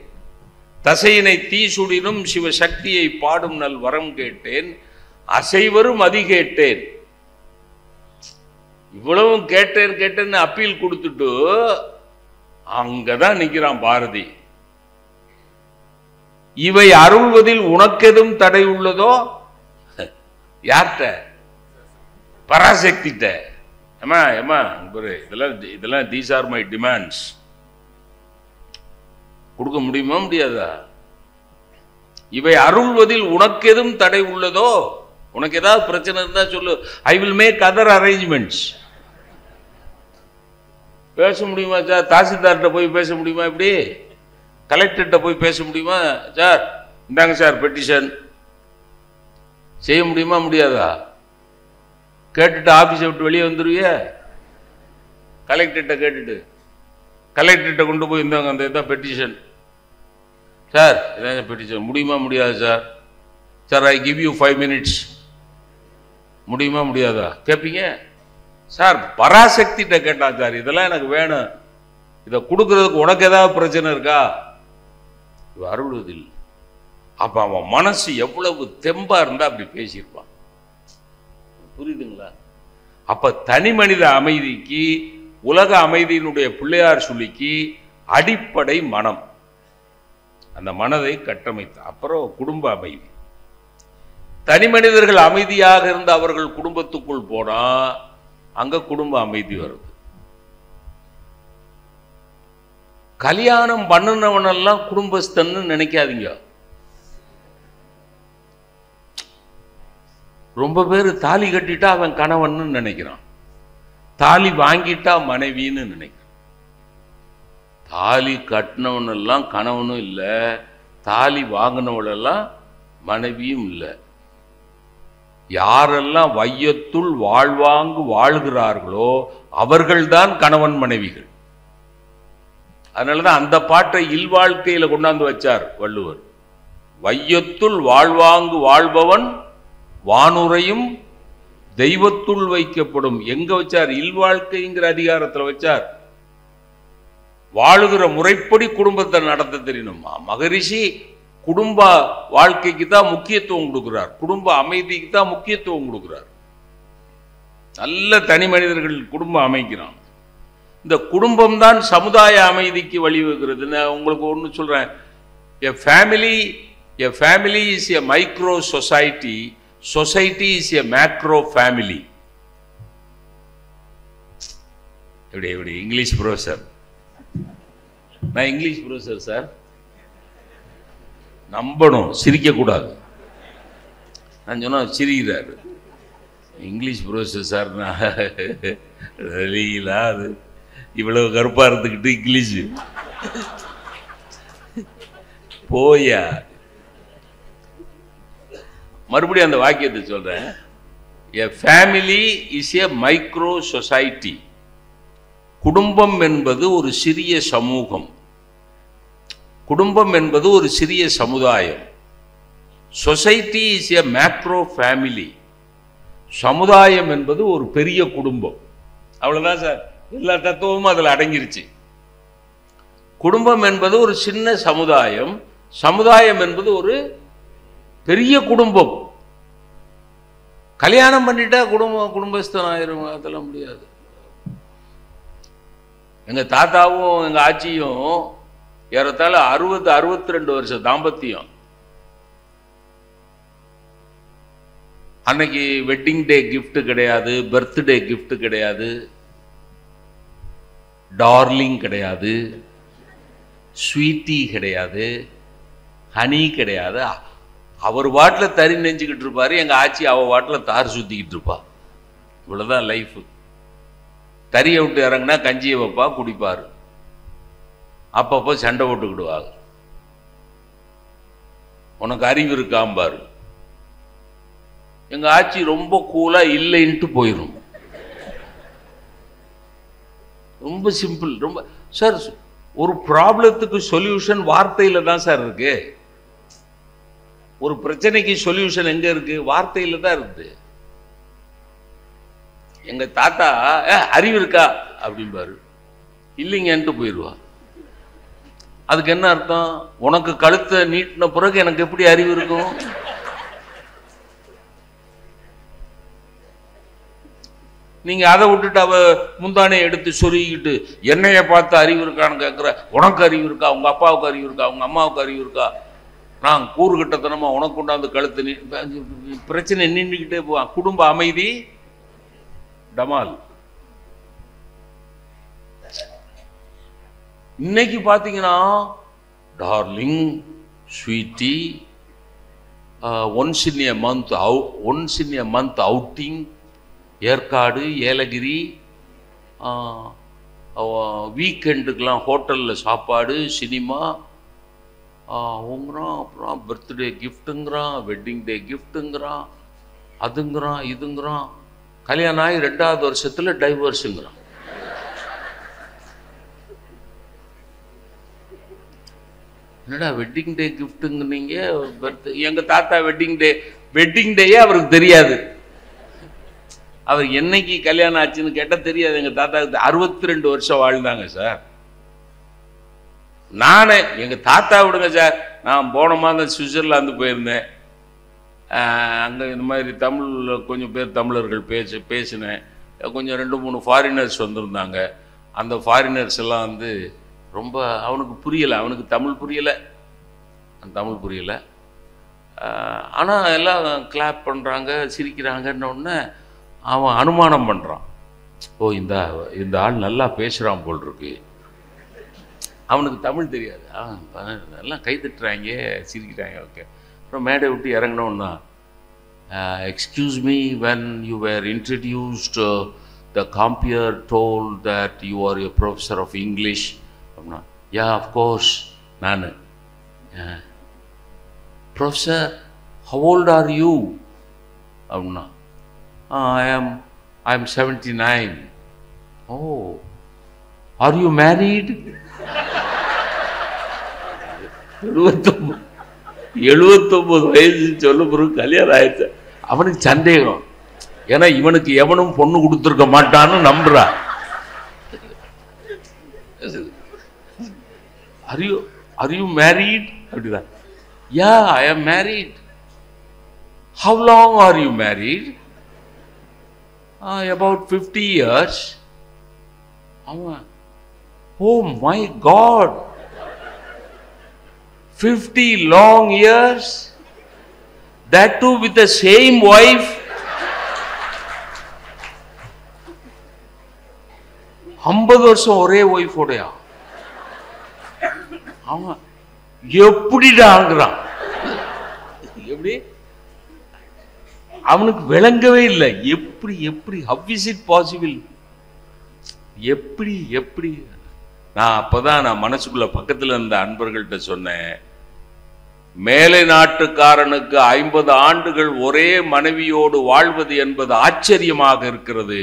தசையினை தீ சுடினும் சிவசக்தியை பாடும் நல் வரம் கேட்டேன், அசைவரும் மதி கேட்டேன். இவ்வளவும் கேட்டேன் கேட்டேன்னு அப்பீல் கொடுத்துட்டு அங்கதான் நிக்கிறான் பாரதி. இவை அருள்வதில் உனக்கெதும் தடை உள்ளதோ? யார்கிட்ட? பராசக்திட்ட. இதெல்லாம் தீஸ் ஆர் மை டிமாண்ட்ஸ். கொடுக்க முடியுமா முடியாதா? இவை அருள்வதில் உனக்கெதும் தடை உள்ளதோ? உனக்கு ஏதாவது பிரச்சனை இருந்தா சொல்லு, I will make other arrangements. பேச முடியுமா சார்? தாசில்தார்கிட்ட போய் பேச முடியுமா? இப்படி கலெக்டர்கிட்ட போய் பேச முடியுமா? சார் இந்தாங்க சார் பெட்டிஷன், செய்ய முடியுமா முடியாதா? கேட்டுட்டு ஆபீஸை விட்டு வெளியே வந்துருவிய? கலெக்டர்கிட்ட கேட்டுட்டு கலெக்டர்கிட்ட கொண்டு போய் இருந்தாங்க அந்த இதான் பெட்டிஷன். சார் இதான் பெட்டிஷன், முடியுமா முடியாது sir? Sir I give you 5 minutes. முடியுமா முடியாதா கேட்பீங்க? சார் பராசக்திகிட்ட கேட்டான் சார், இதெல்லாம் எனக்கு வேணும், இதை கொடுக்கறதுக்கு உனக்கு ஏதாவது பிரச்சனை இருக்கா? அருள்வதில். அப்ப அவன் மனசு எவ்வளவு தெம்பா இருந்தா அப்படி பேசியிருப்பான். புரியுதுங்களா? அப்ப தனி மனித அமைதிக்கு, உலக அமைதியினுடைய பிள்ளையார் சொல்லிக்கு அடிப்படை மனம். அந்த மனதை கட்டமைத்த அப்புறம் குடும்ப அமைதி. தனி மனிதர்கள் அமைதியாக இருந்து அவர்கள் குடும்பத்துக்குள் போனா அங்க குடும்ப அமைதி வருது. கல்யாணம் பண்ணினவனெல்லாம் குடும்பஸ்தன்னு நினைக்காதீங்க. ரொம்ப பேர் தாலி கட்டிட்டா அவன் கணவன்னு நினைக்கிறான், தாலி வாங்கிட்டா மனைவின்னு நினைக்கிறான். தாலி கட்டினவனெல்லாம் கணவனும் இல்லை, தாலி வாங்கினவளெல்லாம் மனைவியும் இல்லை. யாரெல்லாம் வையத்துள் வாழ்வாங்கு வாழ்கிறார்களோ அவர்கள்தான் கணவன் மனைவிகள். அதனாலதான் அந்த பாட்டை இல்வாழ்க்கையில கொண்டாந்து வச்சார் வள்ளுவர். வையத்துள் வாழ்வாங்கு வாழ்பவன் வானுரையும் தெய்வத்துள் வைக்கப்படும். எங்க வச்சார்? இல்வாழ்க்கைங்கிற அதிகாரத்தில் வச்சார். வாழுகிற முறைப்படி குடும்பத்தை நடத்த தெரியணுமா? மகரிஷி குடும்ப வாழ்க்கைக்கு தான் முக்கியத்துவம் கொடுக்கிறார், குடும்ப அமைதிக்கு தான் முக்கியத்துவம் கொடுக்கிறார். நல்ல தனி மனிதர்கள் குடும்பம் அமைக்கிறான். இந்த குடும்பம் தான் சமுதாய அமைதிக்கு வழிவகுக்கிறது. நான் உங்களுக்கு ஒன்று சொல்றேன், a family is a micro society, society is a macro family. எப்படி இங்கிலீஷ் ப்ரொஃபஸர், நான் இங்கிலீஷ் ப்ரொஃபஸர் சார். நம்பணும், சிரிக்கக்கூடாது. நான் சொன்னால் சிரிக்கிறாரு. English professor sir. நான் அது இவ்வளவு கருப்பாக இருந்துக்கிட்டு இங்கிலீஷு போயா. மறுபடியும் அந்த வாக்கியத்தை சொல்றேன். A family is a micro society. குடும்பம் என்பது ஒரு சிறிய சமூகம், குடும்பம் என்பது ஒரு சிறிய சமுதாயம். Society is a macro family. சமுதாயம் என்பது ஒரு பெரிய குடும்பம். அவ்வளவுதான் சார், எல்லா தத்துவமும் அதில் அடங்கிருச்சு. குடும்பம் என்பது ஒரு சின்ன சமுதாயம், சமுதாயம் என்பது ஒரு பெரிய குடும்பம். கல்யாணம் பண்ணிட்டா குடும்பஸ்தன் ஆயிரும், அதெல்லாம் முடியாது. எங்க தாத்தாவும் எங்க ஆச்சியும் ஏறத்தாழ 62 வருஷம் தாம்பத்தியம். அன்னைக்கு வெட்டிங் டே கிஃப்ட் கிடையாது, பர்த்டே கிஃப்ட் கிடையாது, டார்லிங் கிடையாது, ஸ்வீட்டி கிடையாது, ஹனி கிடையாது. அவர் வாட்டில் தறி நெஞ்சுக்கிட்டு இருப்பாரு, எங்க ஆச்சி அவ வாட்டில் தார் சுத்திக்கிட்டு இருப்பா. இவ்வளவுதான் லைஃப். தறியை விட்டு இறங்கினா கஞ்சியை வைப்பா, குடிப்பாரு. அப்பப்போ சண்டை போட்டுக்கிடுவாங்க. உனக்கு அறிவு இருக்காம்பாரு. எங்க ஆச்சி ரொம்ப கூலா இல்லைன்ட்டு போயிடும். ரொம்ப சிம்பிள். ரொம்ப சார், ஒரு ப்ராப்ளத்துக்கு சொல்யூஷன் வார்த்தையில தான் சார் இருக்கு. ஒரு பிரச்சனைக்கு சொல்யூஷன் எங்க இருக்கு? வார்த்தையில தான் இருக்கு. எங்க தாத்தா அறிவு இருக்கா அப்படின்பாரு, இல்லைங்கன்ட்டு போயிடுவா. அதுக்கு என்ன அர்த்தம்? உனக்கு கழுத்தை நீட்டின பிறகு எனக்கு எப்படி அறிவு இருக்கும்? நீங்க அதை விட்டுட்டு அவ முந்தானே எடுத்து சொருகிட்டு என்னைய பார்த்து அறிவு இருக்கான்னு கேட்குற. உனக்கு அறிவு இருக்கா? உங்க அப்பாவுக்கு அறிவு இருக்கா? உங்க அம்மாவுக்கு அறிவு இருக்கா? நான் கூறு கட்டத்தனமா உனக்கு கொண்டாந்து கழுத்து நீ பிரச்சனை நின்றுக்கிட்டே போவான். குடும்ப அமைதி டமால். இன்னைக்கு பாத்தீங்கன்னா darling, sweetie, once in a month outing, Yercaud, Yelagiri, வீக்கெண்டுக்கெலாம் ஹோட்டலில் சாப்பாடு, சினிமா அவங்கிறான். அப்புறம் பர்த்டே கிஃப்ட்டுங்கிறான், வெட்டிங் டே கிஃப்ட்டுங்கிறான், அதுங்கிறான் இதுங்கிறான். கல்யாணம் ஆகி 2வது வருஷத்தில் டைவர்ஸுங்கிறான். என்னடா வெட்டிங் டே கிஃப்ட்டுங்கிறீங்க? எங்கள் தாத்தா வெட்டிங் டேயே அவருக்கு தெரியாது. அவர் என்னைக்கு கல்யாணம் ஆச்சுன்னு கேட்டால் தெரியாது. எங்கள் தாத்தாவுக்கு 62 வருஷம் வாழ்ந்தாங்க சார். நானே எங்கள் தாத்தா விடுங்க சார், நான் போன மாதம் சுவிட்சர்லாந்து போயிருந்தேன். அங்கே இந்த மாதிரி தமிழில் கொஞ்சம் பேர் தமிழர்கள் பேசினேன். கொஞ்சம் 2-3 ஃபாரினர்ஸ் வந்திருந்தாங்க. அந்த ஃபாரினர்ஸ் எல்லாம் வந்து ரொம்ப அவனுக்கு புரியலை, அவனுக்கு தமிழ் புரியலை, ஆனால் எல்லாம் கிளாப் பண்ணுறாங்க, சிரிக்கிறாங்கன்னொன்னே அவன் அனுமானம் பண்ணுறான். ஓ, இந்த ஆள் நல்லா பேசுகிறான் போல் இருக்கு. அவனுக்கு தமிழ் தெரியாது. எல்லாம் கை தட்டுறாங்க, சிரிக்கிறாங்க. ஓகே. அப்புறம் மேடை விட்டு இறங்கினோன்னா, excuse me, when you were introduced the compere told that you are a professor of English அப்படின்னா, யா அஃப்கோர்ஸ். நான் professor, how old are you அப்படின்னா, I am 79. Oh, are you married? 79 வயசு சொல்ல பிறகு கல்யாணம் ஆயிடுச்சு. அவனுக்கு சந்தேகம். ஏன்னா இவனுக்கு எவனும் பொண்ணு கொடுத்துருக்க மாட்டான்னு நம்புறா. Are you married? அப்படிதான். Yeah, I am married. How long are you married? About 50 years. Oh my God, 50 long years, that too with the same wife. 50 வருஷம் ஒரே ஒய்ஃபோடையா? அவன் எப்படிடாங்கிறான். எப்படி அவனுக்கு விளங்கவே இல்லை. எப்படி எப்படி how is it possible? எப்படி எப்படி நான் அப்பதான் நான் மனசுக்குள்ள பக்கத்துல இருந்த அன்பர்கள்ட்ட சொன்னேன், மேலை நாட்டுக்காரனுக்கு 50 ஆண்டுகள் ஒரே மனைவியோடு வாழ்வது என்பது ஆச்சரியமாக இருக்கிறது.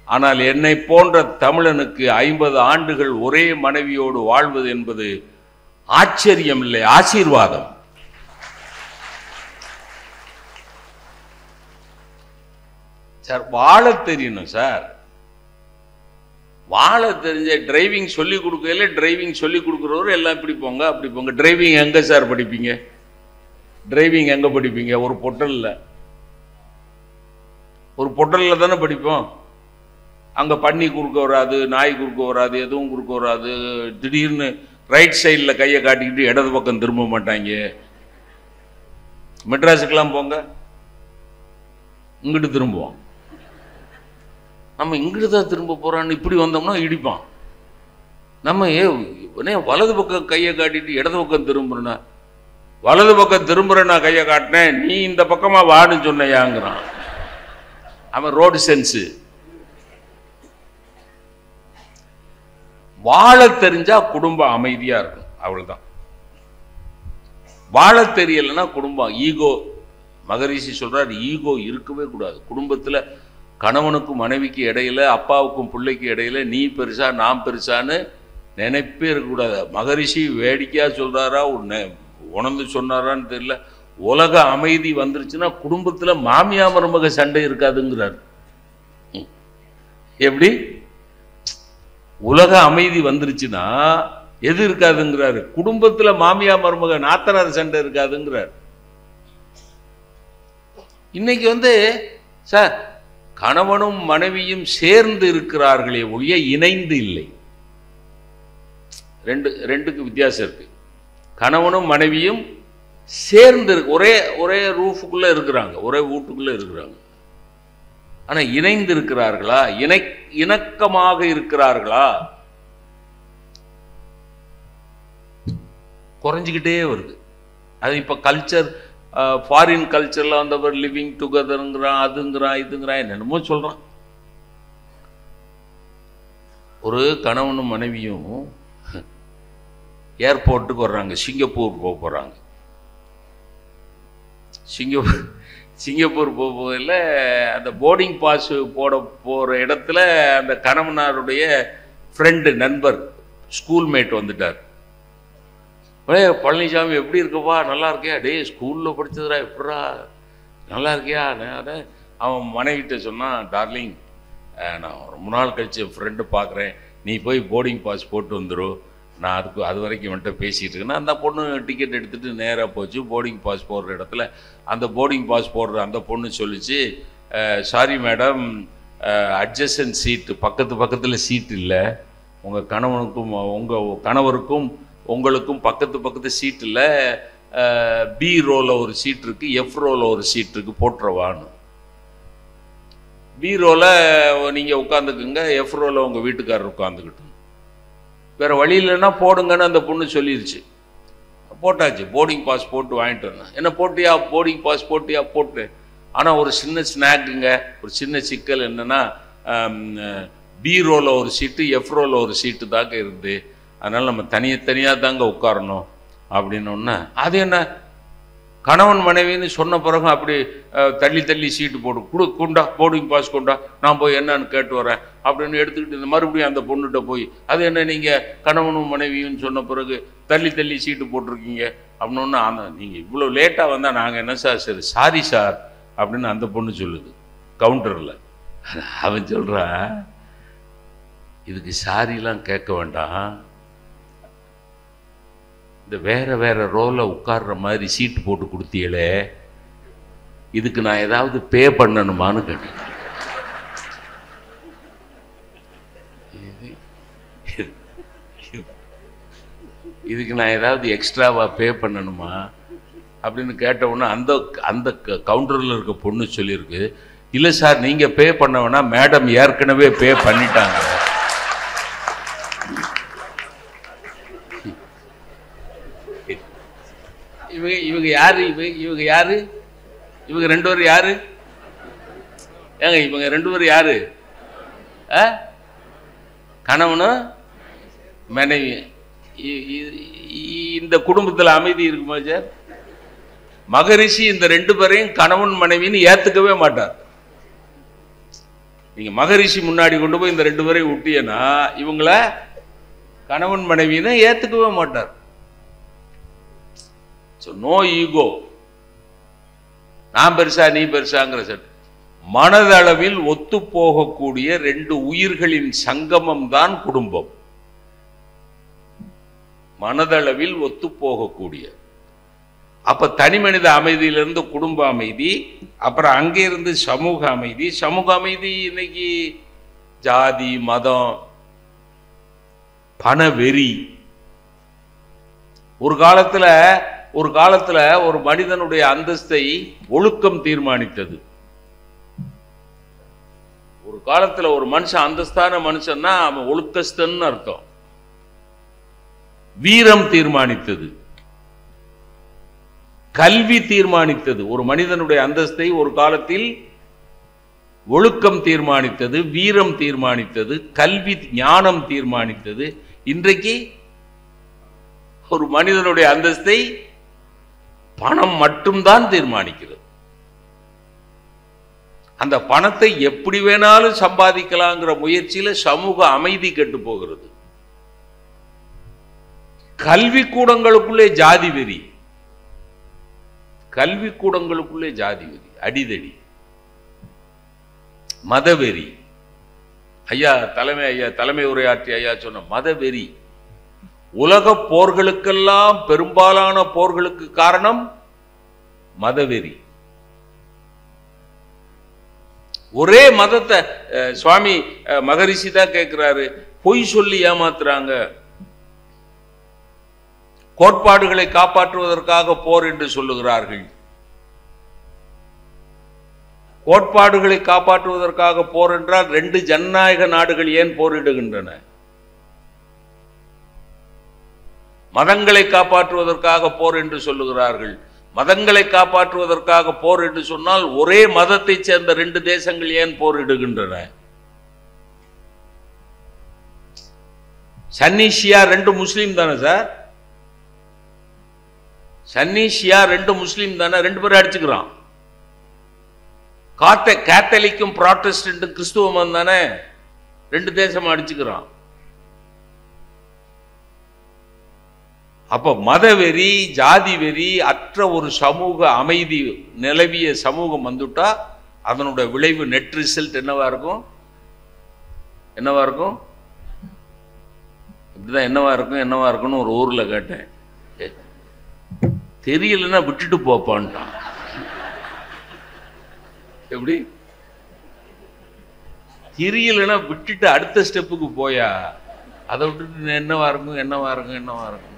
ஆனால் என்னை போன்ற தமிழனுக்கு 50 ஆண்டுகள் ஒரே மனைவியோடு வாழ்வது என்பது ஆச்சரியம் இல்லை, ஆசீர்வாதம். சார் வாழ தெரியணும் சார். வாழ தெரிஞ்ச டிரைவிங் சொல்லி கொடுக்கல, டிரைவிங் சொல்லி கொடுக்குறவர் எல்லாம் இப்படி போங்க அப்படி போங்க. டிரைவிங் எங்க சார் படிப்பீங்க? டிரைவிங் எங்க படிப்பீங்க? ஒரு பொட்டல்ல தானே படிப்போம். அங்க பன்னி குறுக்க வராது, நாய் குறுக்க வராது, எதுவும் குறுக்க வராது. திடீர்னு ரைட் சைடில் கையை காட்டிக்கிட்டு இடது பக்கம் திரும்ப மாட்டாங்க. மெட்ராஸுக்கெல்லாம் போங்க, இங்கிட்டு திரும்புவோம். நம்ம இங்கிட்டு தான் திரும்ப போறான்னு இப்படி வந்தோம்னா இடிப்பான். நம்ம வலது பக்கம் கையை காட்டிட்டு இடது பக்கம் திரும்புறேன்னா, வலது பக்கம் திரும்புற நான் கையை காட்டினேன், நீ இந்த பக்கமா வான்னு சொன்னையாங்கிறான். அவன் ரோடு சென்ஸு. வாழ தெரிஞ்சா குடும்பம் அமைதியா இருக்கும், அவ்வளவுதான். வாழ தெரியலைன்னா குடும்பம் ஈகோ. மகரிஷி சொல்றார், ஈகோ இருக்கவே கூடாது குடும்பத்துல. கணவனுக்கும் மனைவிக்கு இடையில, அப்பாவுக்கும் பிள்ளைக்கு இடையில நீ பெருசா நான் பெருசான்னு நினைப்பே இருக்கக்கூடாது. மகரிஷி வேடிக்கையா சொல்றாரா உணர்ந்து சொன்னாரான்னு தெரியல, உலக அமைதி வந்துருச்சுன்னா குடும்பத்துல மாமியா மருமக சண்டை இருக்காதுங்கிறார். எப்படி உலக அமைதி வந்துருச்சுன்னா எது இருக்காதுங்கிறாரு? குடும்பத்துல மாமியா மருமக நாத்தனார் சண்டை இருக்காதுங்கிறார். இன்னைக்கு சார் கணவனும் மனைவியும் சேர்ந்து இருக்கிறார்களே ஒழிய இணைந்து இல்லை. ரெண்டுக்கு வித்தியாசம் இருக்கு. கணவனும் மனைவியும் சேர்ந்து ஒரே ரூஃபுக்குள்ள இருக்கிறாங்க, ஒரே வீட்டுக்குள்ள இருக்கிறாங்க. ஆனா இணைந்து இருக்கிறார்களா? இணக்கமாக இருக்கிறார்களா? குறைஞ்சிக்கிட்டே வருது. அது இப்ப கல்ச்சர், ஃபாரின் கல்ச்சர்ல வந்தவர் லிவிங் டுகெதர்ங்கிறான், அதுங்கிறான், இதுங்கிறான், என்னென்னமோ சொல்றான். ஒரு கணவனும் மனைவியும் ஏர்போர்ட்டுக்கு வர்றாங்க, சிங்கப்பூர் போறாங்க. சிங்கப்பூர் போகல, அந்த போர்டிங் பாஸ் போற இடத்துல அந்த கணவனாருடைய ஃப்ரெண்டு, நண்பர், ஸ்கூல்மேட் வந்துட்டார். பழனிசாமி எப்படி இருக்கப்பா, நல்லா இருக்கியா? டே ஸ்கூல்ல படிச்சதுரா, எப்படா நல்லா இருக்கியா? அவன் மனைவிட்ட சொன்னான், டார்லிங் நான் ரொம்ப நாள் கழிச்சு என் ஃப்ரெண்டு பார்க்குறேன், நீ போய் போர்டிங் பாஸ் போட்டு வந்துடும், நான் அது வரைக்கும் இவன்கிட்ட பேசிகிட்டு இருக்கேன்னா. அந்த பொண்ணு டிக்கெட் எடுத்துகிட்டு நேராக போச்சு. போர்டிங் பாஸ் போடுற இடத்துல அந்த போர்டிங் பாஸ் போடுற அந்த பொண்ணு சொல்லிச்சு, சாரி மேடம், அட்ஜசன்ட் சீட்டு, பக்கத்தில் சீட் இல்லை, உங்கள் கணவருக்கும் உங்களுக்கும் பக்கத்து சீட் இல்லை, பி ரோவில் ஒரு சீட் இருக்கு, எஃப் ரோவில் ஒரு சீட் இருக்கு, போட்டுறவான்னு. பி ரோவில் நீங்கள் உட்காந்துக்குங்க, எஃப் ரோவில் உங்கள் வீட்டுக்காரர் உட்காந்துக்கிட்டு, வேறு வழி இல்லைன்னா போடுங்கன்னு அந்த பொண்ணு சொல்லிருச்சு. போட்டாச்சு, போர்டிங் பாஸ் போட்டு வாங்கிட்டு வந்தேன். என்ன போட்டியா? போர்டிங் பாஸ் போட்டியா? போட்டு. ஆனால் ஒரு சின்ன ஸ்நாக்குங்க, ஒரு சின்ன சிக்கல் என்னென்னா, பி ரோவில் ஒரு சீட்டு, எஃப் ரோவில் ஒரு சீட்டு தாங்க இருக்குது, அதனால் நம்ம தனியாக தாங்க உட்காரணும் அப்படின்னோன்னா, அது என்ன கணவன் மனைவின்னு சொன்ன பிறகு அப்படி தள்ளி சீட்டு போட்டு கொண்டா, போர்டிங் பாஸ் கொண்டா, நான் போய் என்னன்னு கேட்டு வரேன் அப்படின்னு எடுத்துக்கிட்டு மறுபடியும் அந்த பொண்ணுகிட்ட போய், அது என்ன நீங்கள் கணவனும் மனைவியும் சொன்ன பிறகு தள்ளி சீட்டு போட்டிருக்கீங்க அப்படின்னா, நீங்கள் இவ்வளோ லேட்டாக வந்தால் நாங்கள் என்ன சார்? சரி சாரி சார் அப்படின்னு அந்த பொண்ணு சொல்லுது கவுண்டரில். அவன் சொல்கிறான், இதுக்கு சாரிலாம் கேட்க வேண்டாம், இந்த வேற ரோல உட்கார்ற மாதிரி சீட்டு போட்டு கொடுத்தீங்களே, இதுக்கு நான் ஏதாவது பே பண்ணணுமான்னு கேட்டேன். இதுக்கு நான் ஏதாவது எக்ஸ்ட்ராவா பே பண்ணணுமா அப்படின்னு கேட்டவுடனே அந்த கவுண்டரில் இருக்க பொண்ணு சொல்லியிருக்கு, இல்லை சார் நீங்கள் பே பண்ண வேணா, மேடம் ஏற்கனவே பே பண்ணிட்டாங்க. இவங்க யாரு? இவங்க யாரு? இவங்க 2 பேரும் யாரு? ஏங்க இவங்க 2 பேரும் யாரு? கணவனும் மனைவி. இந்த குடும்பத்தில் அமைதி இருக்குமா சார்? மகரிஷி இந்த 2 பேரையும் கணவன் மனைவின்னு ஏத்துக்கவே மாட்டார். நீங்க மகரிஷி முன்னாடி கொண்டு போய் இந்த 2 பேரையும் விட்டியன்னா இவங்கள கணவன் மனைவின்னு ஏத்துக்கவே மாட்டார். நோ ஈகோ, நான் பெருசா நீ பெருசாங்கிற சட்டம். மனதளவில் ஒத்து போகக்கூடிய 2 உயிர்களின் சங்கமம் தான் குடும்பம். மனதளவில் ஒத்து போகக்கூடிய. அப்ப தனி மனித அமைதியிலிருந்து குடும்ப அமைதி, அப்புறம் அங்கே இருந்து சமூக அமைதி. சமூக அமைதி இன்னைக்கு ஜாதி, மதம், பணவெறி. ஒரு காலத்துல ஒரு மனிதனுடைய அந்தஸ்தை ஒழுக்கம் தீர்மானித்தது. ஒரு காலத்துல ஒரு மனுஷன் அந்தஸ்தான மனுஷன்னா அவன் ஒழுக்கஸ்தன் அர்த்தம். வீரம் தீர்மானித்தது, கல்வி தீர்மானித்தது. ஒரு மனிதனுடைய அந்தஸ்தை ஒரு காலத்தில் ஒழுக்கம் தீர்மானித்தது, வீரம் தீர்மானித்தது, கல்வி ஞானம் தீர்மானித்தது. இன்றைக்கு ஒரு மனிதனுடைய அந்தஸ்தை பணம் மட்டும்தான் தீர்மானிக்கிறது. அந்த பணத்தை எப்படி வேணாலும் சம்பாதிக்கலாங்கிற முயற்சியில சமூக அமைதி கெட்டு போகிறது. கல்வி கூடங்களுக்குள்ளே ஜாதி வெறி, கல்விக்கூடங்களுக்குள்ளே ஜாதி வெறி, அடிதடி, மதவெறி. தலைமை உரையாற்றிய ஐயா சொன்ன மதவெறி. உலக போர்களுக்கெல்லாம் பெரும்பாலான போர்களுக்கு காரணம் மதவெறி. ஒரே மதத்தை சுவாமி மகரிஷி தான் கேட்கிறாரு, பொய் சொல்லி ஏமாத்துறாங்க. கோட்பாடுகளை காப்பாற்றுவதற்காக போர் என்று சொல்லுகிறார்கள். கோட்பாடுகளை காப்பாற்றுவதற்காக போர் என்றால் 2 ஜனநாயக நாடுகள் ஏன் போரிடுகின்றன? மதங்களை காப்பாற்றுவதற்காக போர் என்று சொல்லுகிறார்கள். மதங்களை காப்பாற்றுவதற்காக போர் என்று சொன்னால் ஒரே மதத்தை சேர்ந்த 2 தேசங்கள் ஏன் போரிடுகின்றன? சன்னி ஷியா 2 முஸ்லீம் தானே சார்? சன்னி ஷியா 2 முஸ்லீம் தானே? 2 பேரும் அடிச்சுக்கிறான். கேத்தலிக்கும் புராட்டஸ்டன்ட்டும் கிறிஸ்துவம் தானே? 2 தேசம் அடிச்சுக்கிறான். அப்ப மதவெறி, ஜாதி வெறி அற்ற ஒரு சமூக அமைதி நிலவிய சமூகம் வந்துட்டா அதனுடைய விளைவு நெட் ரிசல்ட் என்னவா இருக்கும்? இப்படிதான் என்னவா இருக்கும்னு ஒரு ஊர்ல கேட்டேன். தெரியலன்னா விட்டுட்டு போப்பான்ட்டான். எப்படி தெரியலன்னா விட்டுட்டு அடுத்த ஸ்டெப்புக்கு போயா, அதை விட்டுட்டு என்னவா இருக்கும்.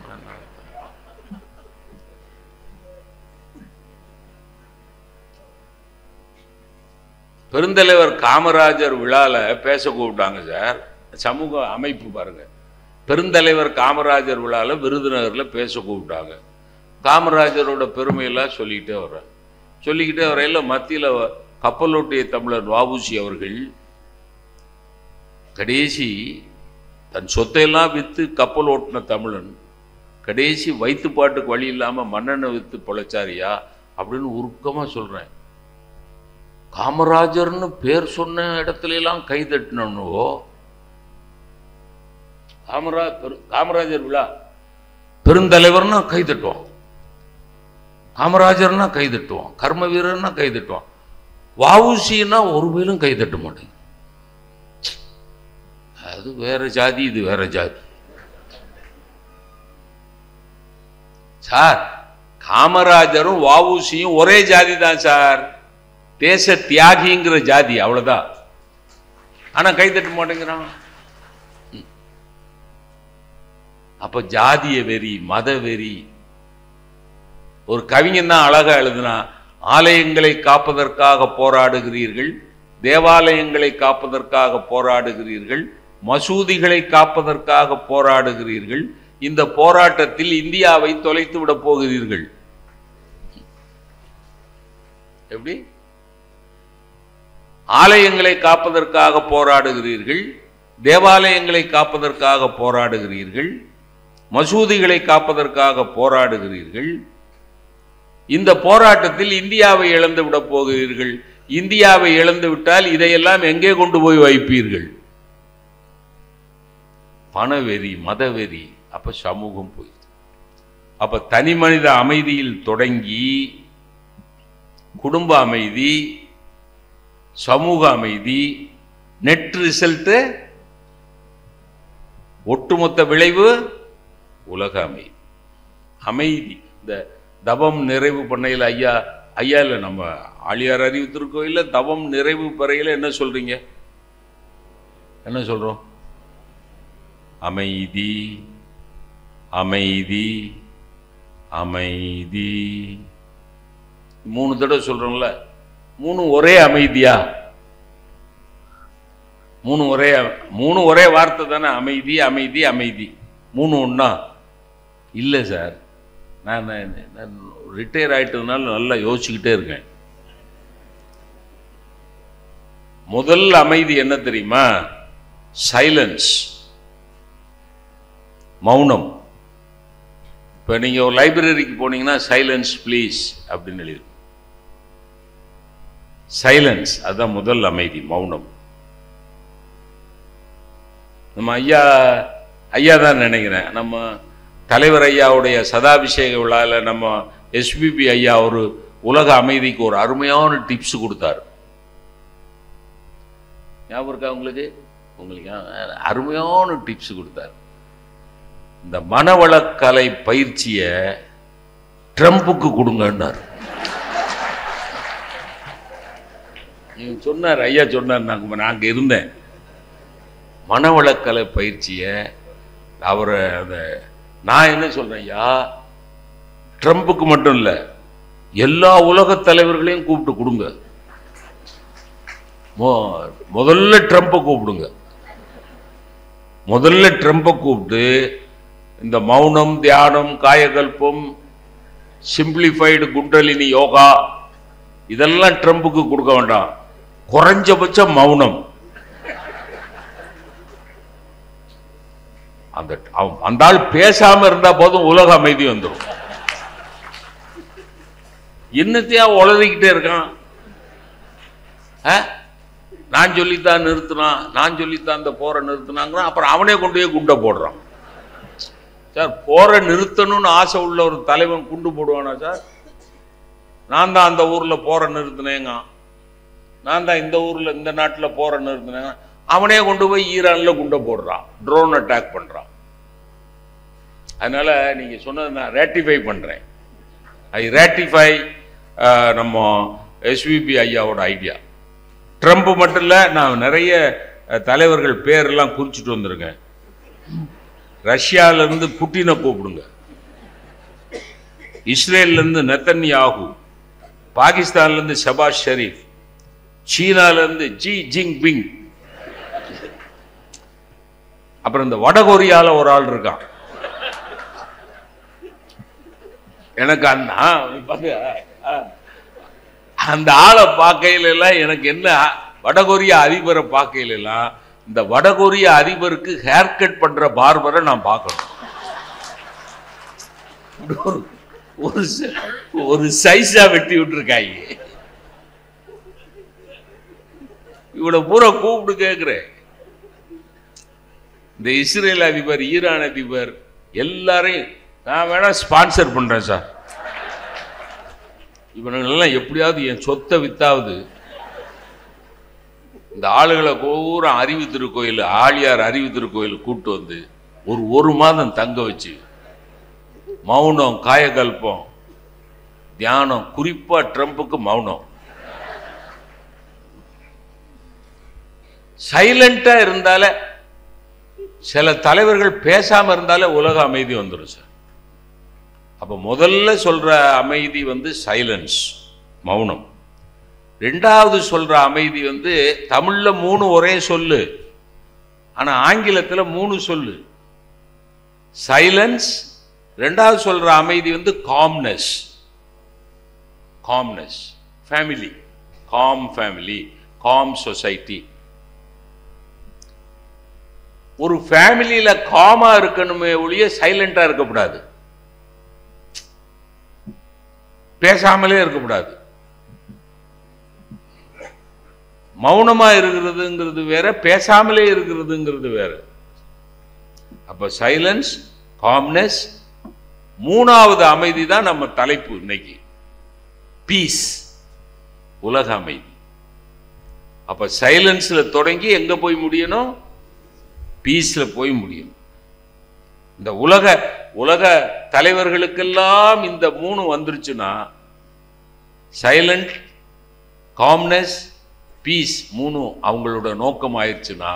பெருந்தலைவர் காமராஜர் விழால பேச கூப்பிட்டாங்க சார். சமூக அமைப்பு பாருங்க. பெருந்தலைவர் காமராஜர் விழால விருதுநகர்ல பேச கூப்பிட்டாங்க. காமராஜரோட பெருமையெல்லாம் சொல்லிக்கிட்டே வரையில மத்தியில் கப்பலோட்டிய தமிழர் வ.உ.சி. அவர்கள் கடைசி தன் சொத்தையெல்லாம் விற்று கப்பல் ஓட்டின தமிழன் கடைசி வயிற்றுப்பாட்டுக்கு வழி இல்லாமல் மண்ணெண்ணை விற்று பொழைச்சாரியா அப்படின்னு உருக்கமாக சொல்கிறேன். காமராஜர்னு பேர் சொன்ன இடத்துல எல்லாம் கை தட்டினோ. காமராஜர் விழா பெருந்தலைவர்னா கை தட்டுவோம், காமராஜர்னா கை தட்டுவோம், கர்ம வீரர்னா கை தட்டுவோம். வ.உ.சின்னா ஒரு பேரும் கை தட்ட மாட்டேங்க. அது வேற ஜாதி, இது வேற ஜாதி சார். காமராஜரும் வ.உ.சியும் ஒரே ஜாதி தான் சார். தேச தியாகிங்கிற ஜாதி, அவ்வளவுதான். ஆனா கை தட்ட மாட்டேங்கிறான். அப்ப ஜாதிய வெறி, மத வெறி. ஒரு கவிஞன் தான் அழகா எழுதுனா, ஆலயங்களை காப்பதற்காக போராடுகிறீர்கள், தேவாலயங்களை காப்பதற்காக போராடுகிறீர்கள், மசூதிகளை காப்பதற்காக போராடுகிறீர்கள். இந்த போராட்டத்தில் இந்தியாவை தொலைத்து விட போகிறீர்கள். எப்படி? ஆலயங்களை காப்பதற்காக போராடுகிறீர்கள், தேவாலயங்களை காப்பதற்காக போராடுகிறீர்கள், மசூதிகளை காப்பதற்காக போராடுகிறீர்கள். இந்த போராட்டத்தில் இந்தியாவை இழந்து விட போகிறீர்கள். இந்தியாவை இழந்து விட்டால் இதையெல்லாம் எங்கே கொண்டு போய் வைப்பீர்கள்? பணவெறி, மதவெறி. அப்ப சமூகம் போய், அப்ப தனி மனித அமைதியில் தொடங்கி குடும்ப அமைதி, சமூக அமைதி, நெட் ரிசல்ட், ஒட்டுமொத்த விளைவு உலக அமைதி. அமைதி. இந்த தவம் நிறைவு பண்ணையில் ஐயா இல்லை, நம்ம ஆழியார் அறிவித்திருக்கோயில்ல தவம் நிறைவு பறையில் என்ன சொல்றீங்க? என்ன சொல்றோம்? அமைதி, அமைதி, அமைதி. 3 தடவை சொல்றோம்ல. 3 ஒரே அமைதியா? 3 ஒரே வார்த்தை தானே? அமைதி, அமைதி, அமைதி. 3 ஒண்ணா? இல்லை சார், நான் ரிட்டையர் ஆயிட்டதுனால நல்லா யோசிச்சுக்கிட்டே இருக்கேன். முதல் அமைதி என்ன தெரியுமா? சைலன்ஸ், மௌனம். இப்போ நீங்கள் ஒரு லைப்ரரிக்கு போனீங்கன்னா சைலன்ஸ் ப்ளீஸ் அப்படின்னு எழுதி, சைலன்ஸ். அதுதான் முதல் அமைதி, மௌனம். நம்ம ஐயா தான் நினைக்கிறேன், நம்ம தலைவர் ஐயாவுடைய சதாபிஷேக விழாவில் நம்ம எஸ்பிபி ஐயா ஒரு உலக அமைதிக்கு ஒரு அருமையான டிப்ஸ் கொடுத்தாரு. ஞாபகம் இருக்கா உங்களுக்கு? அருமையான டிப்ஸ் கொடுத்தாரு. இந்த மனவளக்கலை பயிற்சியை ட்ரம்புக்கு கொடுங்கன்னார். சொன்னார், ஐயா சொன்னார், நாங்கள் இருந்தேன். மனவளக்கலை பயிற்சியை அவரை நான் என்ன சொல்றேன் ஐயா, ட்ரம்புக்கு மட்டும் இல்லை, எல்லா உலக தலைவர்களையும் கூப்பிட்டு கொடுங்க. முதல்ல ட்ரம்பை கூப்பிடுங்க. முதல்ல ட்ரம்பை கூப்பிட்டு இந்த மௌனம், தியானம், காயகல்பம், சிம்பிளிஃபைடு குண்டலினி யோகா இதெல்லாம் ட்ரம்புக்கு கொடுக்க வேண்டாம். குறைஞ்சபட்சம் மௌனம். அந்த ஆள் பேசாம இருந்தா போதும், உலக அமைதி வந்துடும். என்னத்தையா உளறிக்கிட்டே இருக்கான்? நான் சொல்லித்தான் நிறுத்தினான், நான் சொல்லித்தான் அந்த போரை நிறுத்தினாங்கிறான். அப்புறம் அவனே கொண்டு போய் குண்டை போடுறான். சார், போரை நிறுத்தணும்னு ஆசை உள்ள ஒரு தலைவன் குண்டு போடுவானா சார்? நான் தான் அந்த ஊர்ல போரை நிறுத்தினேங்க, நான் தான் இந்த ஊர்ல இந்த நாட்டில் போரை நிறுத்தினேங்க. அவனே கொண்டு போய் ஈரான்ல குண்டை போடுறான், ட்ரோன் அட்டாக் பண்றான். அதனால நீங்க சொன்னதை நான் ரேட்டிஃபை பண்றேன். ஐ ரேட்டிஃபை நம்ம எஸ்விபி ஐயாவோட ஐடியா. ட்ரம்ப் மட்டும் இல்லை, நான் நிறைய தலைவர்கள் பேரெல்லாம் குறிச்சிட்டு வந்திருக்கேன். ரஷ்யாவிலிருந்து புட்டினை கூப்பிடுங்க, இஸ்ரேலிருந்து நெத்தன்யாகு, பாகிஸ்தான்லேருந்து ஷபாஸ் ஷெரீப், சீனாலேருந்து ஜி ஜின்பிங், அப்புறம் இந்த வடகொரியால ஒரு ஆள் இருக்கான். எனக்கு அந்த ஆளை பார்க்கையில எல்லாம் எனக்கு என்ன, வடகொரிய அதிபரை பார்க்கையில எல்லாம் இந்த வடகொரிய அதிபருக்கு ஹேர் கட் பண்ற பார்பரை நான் பார்க்கணும். ஒரு சைஸா வெட்டி விட்டுருக்காங்க. இவனை பூரா கூப்பிட்டு கேட்கிறேன். இந்த இஸ்ரேல் அதிபர், ஈரான் அதிபர் எல்லாரையும் நான் வேணா ஸ்பான்சர் பண்றேன் சார். இவனுங்களெல்லாம் எப்படியாவது என் சொத்தை வித்தாவது இந்த ஆளுகளை பூரா அறிவு திருக்கோயில், ஆழியார் அறிவு திருக்கோயில் கூப்பிட்டு வந்து ஒரு மாதம் தங்க வச்சு மௌனம், காயகல்பம், தியானம். குறிப்பா ட்ரம்புக்கு மௌனம். சைலண்டா இருந்தாலே, சில தலைவர்கள் பேசாம இருந்தாலே உலக அமைதி வந்துடும் சார். அப்ப முதல்ல சொல்ற அமைதி வந்து சைலன்ஸ், மௌனம். ரெண்டாவது சொல்ற அமைதி வந்து தமிழ்ல 3 ஒரே சொல்லு, ஆனா ஆங்கிலத்துல 3 சொல்லு. சைலன்ஸ். ரெண்டாவது சொல்ற அமைதி வந்து calmness. Calmness. Family, com family, com society. ஒரு ஃபேமிலியில காமா இருக்கணுமே ஒழிய சைலண்டா இருக்கக்கூடாது, பேசாமலே இருக்கக்கூடாது. மௌனமா இருக்கிறதுங்கிறது வேற, பேசாமலே இருக்கிறதுங்கிறது வேற. அப்ப சைலன்ஸ், காம்னஸ். மூணாவது அமைதி தான் நம்ம தலைப்பு இன்னைக்கு, பீஸ், உலக அமைதி. அப்ப சைலன்ஸ்ல தொடங்கி எங்க போய் முடியணும்? பீஸ்ல போய் முடியும். இந்த உலக தலைவர்களுக்கெல்லாம் இந்த மூணு வந்துருச்சுன்னா, சைலண்ட், காம்னஸ், பீஸ் மூணு அவங்களோட நோக்கம் ஆயிடுச்சுன்னா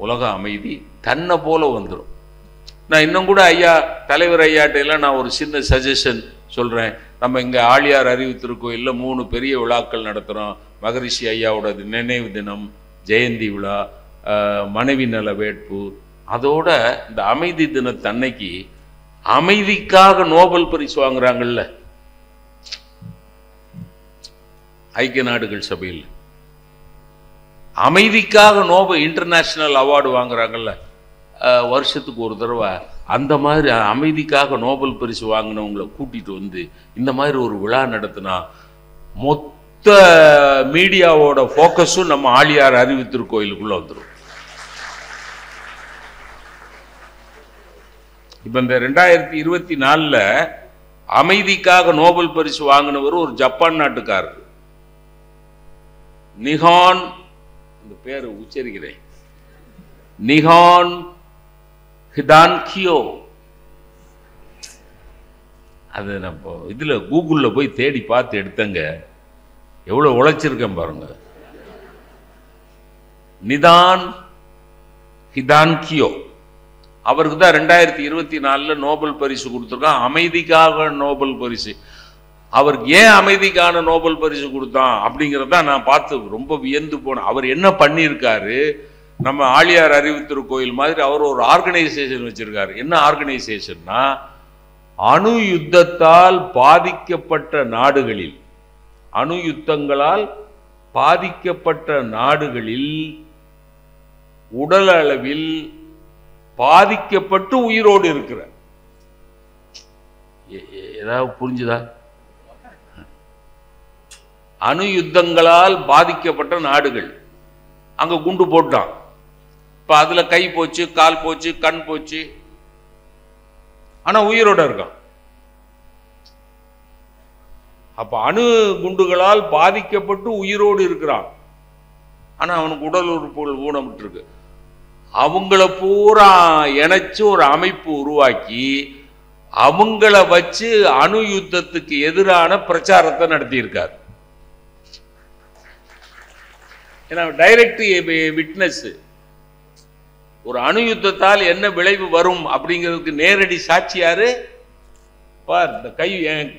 உலக அமைதி தன்னை போல வந்துடும். நான் இன்னும் கூட தலைவர் ஐயாட்டையெல்லாம் நான் ஒரு சின்ன சஜஷன் சொல்றேன். நம்ம இங்க ஆழியார் அறிவு திருக்கோயிலில் 3 பெரிய விழாக்கள் நடத்துகிறோம். மகரிஷி ஐயாவோட நினைவு தினம், ஜெயந்தி விழா, மனைவி நல வேட்பு. அதோட இந்த அமைதி தினத்தன்னைக்கு அமைதிக்காக நோபல் பரிசு வாங்குறாங்கல்ல ஐக்கிய நாடுகள் சபையில், அமைதிக்காக நோபல் இன்டர்நேஷனல் அவார்டு வாங்குறாங்கல்ல வருஷத்துக்கு ஒரு தடவை, அந்த மாதிரி அமைதிக்காக நோபல் பரிசு வாங்கினவங்களை கூட்டிட்டு வந்து இந்த மாதிரி ஒரு விழா நடத்தினா மொத்த மீடியாவோட ஃபோக்கஸும் நம்ம ஆழியார் அறிவு திருக்கோயிலுக்குள்ள வந்துடும். இப்ப இந்த 2024 அமைதிக்காக நோபல் பரிசு வாங்கினவர் ஒரு ஜப்பான் நாட்டுக்காரர், நிஹான், இந்த பேரை உச்சரிக்கிறேன், நிஹான் ஹிதான்கியோ. அது நம்ம இதுல கூகுள்ல போய் தேடி பார்த்து எடுத்தங்க, எவ்வளவு உழைச்சிருக்கேன் பாருங்க. நிதான் ஹிதான்கியோ, அவருக்கு தான் 2024 நோபல் பரிசு கொடுத்துருக்கான், அமைதிக்காக நோபல் பரிசு. அவருக்கு ஏன் அமைதிக்கான நோபல் பரிசு கொடுத்தான் அப்படிங்கிறத நான் பார்த்து ரொம்ப வியந்து போனேன். அவர் என்ன பண்ணியிருக்காரு, நம்ம ஆழியார் அறிவு திருக்கோயில் மாதிரி அவர் ஒரு ஆர்கனைசேஷன் வச்சிருக்காரு. என்ன ஆர்கனைசேஷன்னா, அணு யுத்தத்தால் பாதிக்கப்பட்ட நாடுகளில், அணு யுத்தங்களால் பாதிக்கப்பட்ட நாடுகளில் உடல் அளவில் பாதிக்கப்பட்டு உயிரோடு இருக்கிற, ஏதாவது புரிஞ்சுதா? அணு யுத்தங்களால் பாதிக்கப்பட்ட நாடுகள், அங்க குண்டு போட்டான், இப்ப அதுல கை போச்சு, கால் போச்சு, கண் போச்சு, ஆனா உயிரோட இருக்கான். அப்ப அணு குண்டுகளால் பாதிக்கப்பட்டு உயிரோடு இருக்கிறான், ஆனா அவனுக்கு உடல் உறுப்புகள் ஊனமிட்டு இருக்கு. அவங்கள பூரா இணைச்சு ஒரு அமைப்பு உருவாக்கி அவங்கள வச்சு அணு யுத்தத்துக்கு எதிரான பிரச்சாரத்தை நடத்தி இருக்கார். டைரக்ட் விட்னஸ், ஒரு அணு யுத்தத்தால் என்ன விளைவு வரும் அப்படிங்கிறதுக்கு நேரடி சாட்சி யாரு? பார், இந்த கை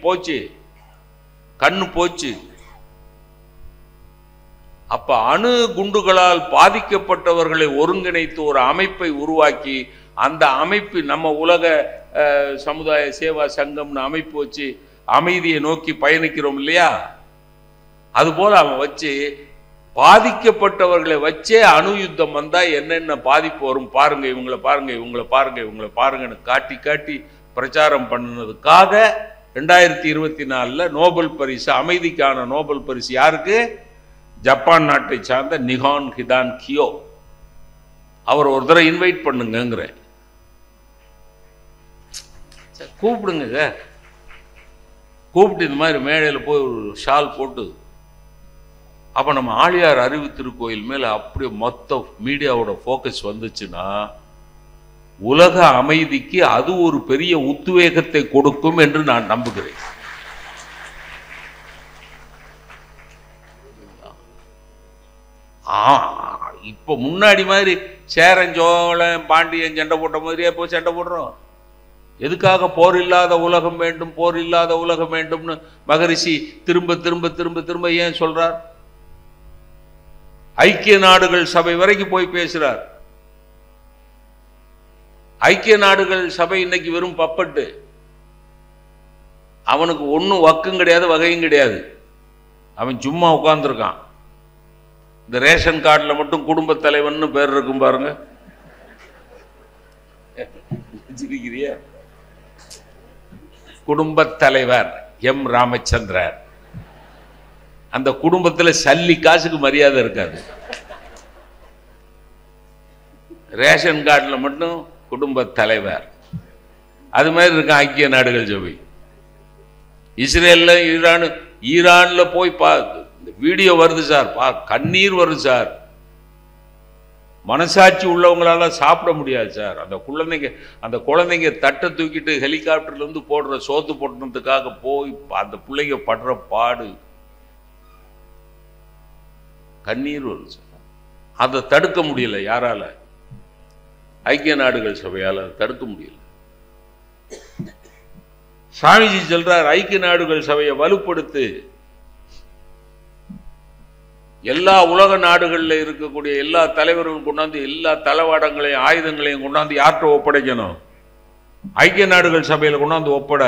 போச்சு, கண்ணு போச்சு. அப்ப அணு குண்டுகளால் பாதிக்கப்பட்டவர்களை ஒருங்கிணைத்து ஒரு அமைப்பை உருவாக்கி, அந்த அமைப்பு நம்ம உலக சமுதாய சேவா சங்கம்னு அமைப்பு வச்சு அமைதியை நோக்கி பயணிக்கிறோம் இல்லையா, அதுபோல அவன் வச்சு பாதிக்கப்பட்டவர்களை வச்சே அணு யுத்தம் வந்தா என்னென்ன பாதிப்பு வரும் பாருங்க, இவங்களை பாருங்க, இவங்களை பாருங்க, இவங்களை பாருங்கன்னு காட்டி காட்டி பிரச்சாரம் பண்ணினதுக்காக 2024 நோபல் பரிசு, அமைதிக்கான நோபல் பரிசு யாருக்கு? ஜப்பான் நாட்டை சார்ந்த நிஹான் ஹிதான்கியோ. அவர் ஒரு தடவை இன்வைட் பண்ணுங்கிறேன், கூப்பிடுங்க சார், கூப்பிட்டு இந்த மாதிரி மேடையில் போய் ஒரு ஷால் போட்டு, அப்போ நம்ம ஆழியார் அறிவு திருக்கோயில் மேலே அப்படியே மொத்த மீடியாவோட ஃபோக்கஸ் வந்துச்சுன்னா உலக அமைதிக்கு அது ஒரு பெரிய உத்வேகத்தை கொடுக்கும் என்று நான் நம்புகிறேன். இப்போ முன்னாடி மாதிரி சேரஞ்சோழன் பாண்டியன் சண்டை போட்ட மாதிரியே இப்போ சண்டை போடுறோம். எதுக்காக போர் இல்லாத உலகம் வேண்டும், போர் இல்லாத உலகம் வேண்டும்னு மகரிஷி திரும்ப திரும்ப திரும்ப திரும்ப ஏன் சொல்றார்? ஐக்கிய நாடுகள் சபை வரைக்கும் போய் பேசுறார். ஐக்கிய நாடுகள் சபை இன்னைக்கு வெறும் பப்பட்டு, அவனுக்கு ஒன்றும் வக்கும் கிடையாது, வகையும் கிடையாது. அவன் சும்மா உட்கார்ந்துருக்கான். இந்த ரேஷன் கார்டில் மட்டும் குடும்ப தலைவன் பேர் இருக்கும் பாருங்க. குடும்ப தலைவர் எம் ராமச்சந்திரன். அந்த குடும்பத்தில் சல்லி காசுக்கு மரியாதை இருக்காது. ரேஷன் கார்டில் மட்டும் குடும்ப தலைவர். அது மாதிரி இருக்கான் ஐக்கிய நாடுகள் சபை. இஸ்ரேலில் ஈரானில் போய் வீடியோ வருது சார், கண்ணீர் வருது சார். மனசாட்சி உள்ளவங்களால சாப்பிட முடியாது சார். அந்த குழந்தைங்க தட்டை தூக்கிட்டு ஹெலிகாப்டர்லேருந்து போடுற சோத்து போட்டதுக்காக போய் அந்த பிள்ளைங்க படுற பாடு, கண்ணீர் வருது சார். அதை தடுக்க முடியல யாரால? ஐக்கிய நாடுகள் சபையால் அதை தடுக்க முடியல. சாமிஜி சொல்றார், ஐக்கிய நாடுகள் சபையை வலுப்படுத்து. எல்லா உலக நாடுகளில் இருக்கக்கூடிய எல்லா தலைவர்களும் கொண்டாந்து எல்லா தளவாடங்களையும் ஆயுதங்களையும் கொண்டாந்து யார்கிட்ட ஒப்படைக்கணும்? ஐக்கிய நாடுகள் சபையில் கொண்டாந்து ஒப்பட.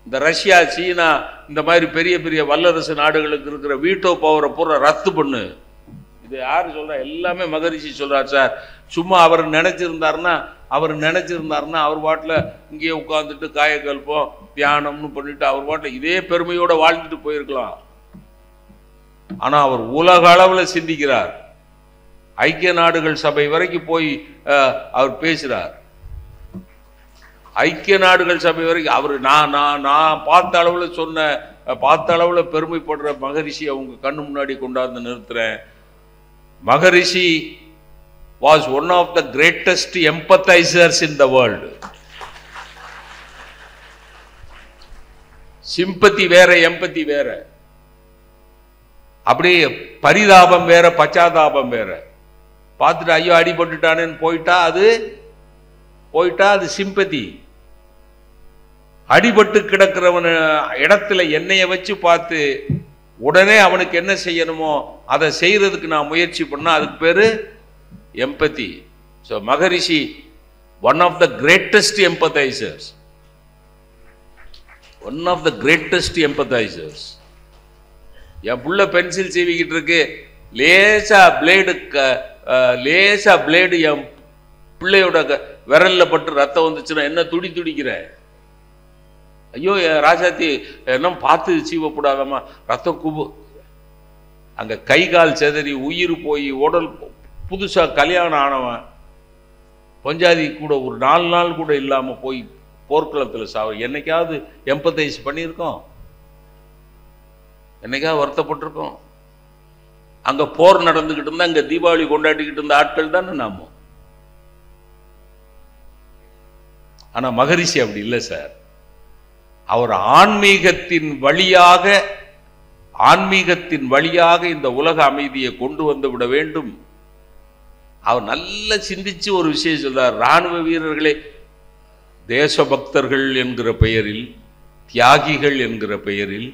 இந்த ரஷ்யா, சீனா இந்த மாதிரி பெரிய பெரிய வல்லரசு நாடுகளுக்கு இருக்கிற வீட்டோ பவரை பூரா ரத்து பண்ணு. இது யாரு சொல்றா? எல்லாமே மகரிஷி சொல்றார் சார். சும்மா அவர் நினைச்சிருந்தாருன்னா அவர் பாட்டில் இங்கேயே உட்காந்துட்டு காயக்கல்பம் தியானம்னு பண்ணிட்டு அவர் பாட்டில் இதே பெருமையோட வாழ்ந்துட்டு போயிருக்கலாம். ஆனா அவர் உலக அளவில் சிந்திக்கிறார். ஐக்கிய நாடுகள் சபை வரைக்கும் போய் அவர் பேசுறார். ஐக்கிய நாடுகள் சபை வரைக்கும் அவர் நான் பார்த்த அளவில் பெருமைப்படுற மகரிஷி அவங்க கண்ணு முன்னாடி கொண்டாந்து நிறுத்துறேன். மகரிஷி was one of the greatest empathizers in the world. Sympathy வேற, எம்பத்தி வேற. அப்படியே பரிதாபம் வேற, பச்சாதாபம் வேற. பார்த்துட்டு ஐயோ அடிபட்டுட்டானேன்னு போயிட்டா அது சிம்பத்தி. அடிபட்டு கிடக்கிறவன இடத்துல எண்ணெயை வச்சு பார்த்து உடனே அவனுக்கு என்ன செய்யணுமோ அதை செய்யறதுக்கு நான் முயற்சி பண்ணா அதுக்கு பேரு empathy. So Maharishi one of the greatest empathisers. என் புள்ள பென்சில் சீவிக்கிட்டு இருக்கு, லேசா பிளேடு என் பிள்ளையோட விரல்ல பட்டு ரத்தம் வந்துச்சுன்னா என்ன துடிக்கிற? ஐயோ ராஜாத்தி என்ன பார்த்து சீவக்கூடாதம்மா, ரத்தம் குபு. அங்க கை கால் செதறி உயிர் போய் உடல் புதுசா கல்யாணம் ஆனவன் பஞ்சாதி கூட ஒரு 4 நாள் கூட இல்லாம போய் போர்க்களத்தில் என்னைக்காவது எம்பத்தைஸ் பண்ணியிருக்கோம்? என்னைக்காவது வருத்தப்பட்டிருக்கோம்? அங்க போர் நடந்துகிட்டு இருந்தா அங்க தீபாவளி கொண்டாடிக்கிட்டு இருந்த ஆட்கள் தானே நாம. ஆனா மகரிஷி அப்படி இல்லை சார். அவர் ஆன்மீகத்தின் வழியாக இந்த உலக அமைதியை கொண்டு வந்து விட வேண்டும். அவர் நல்ல சிந்திச்சு ஒரு விஷயம் சொல்றார். ராணுவ வீரர்களே, தேசபக்தர்கள் என்கிற பெயரில், தியாகிகள் என்கிற பெயரில்,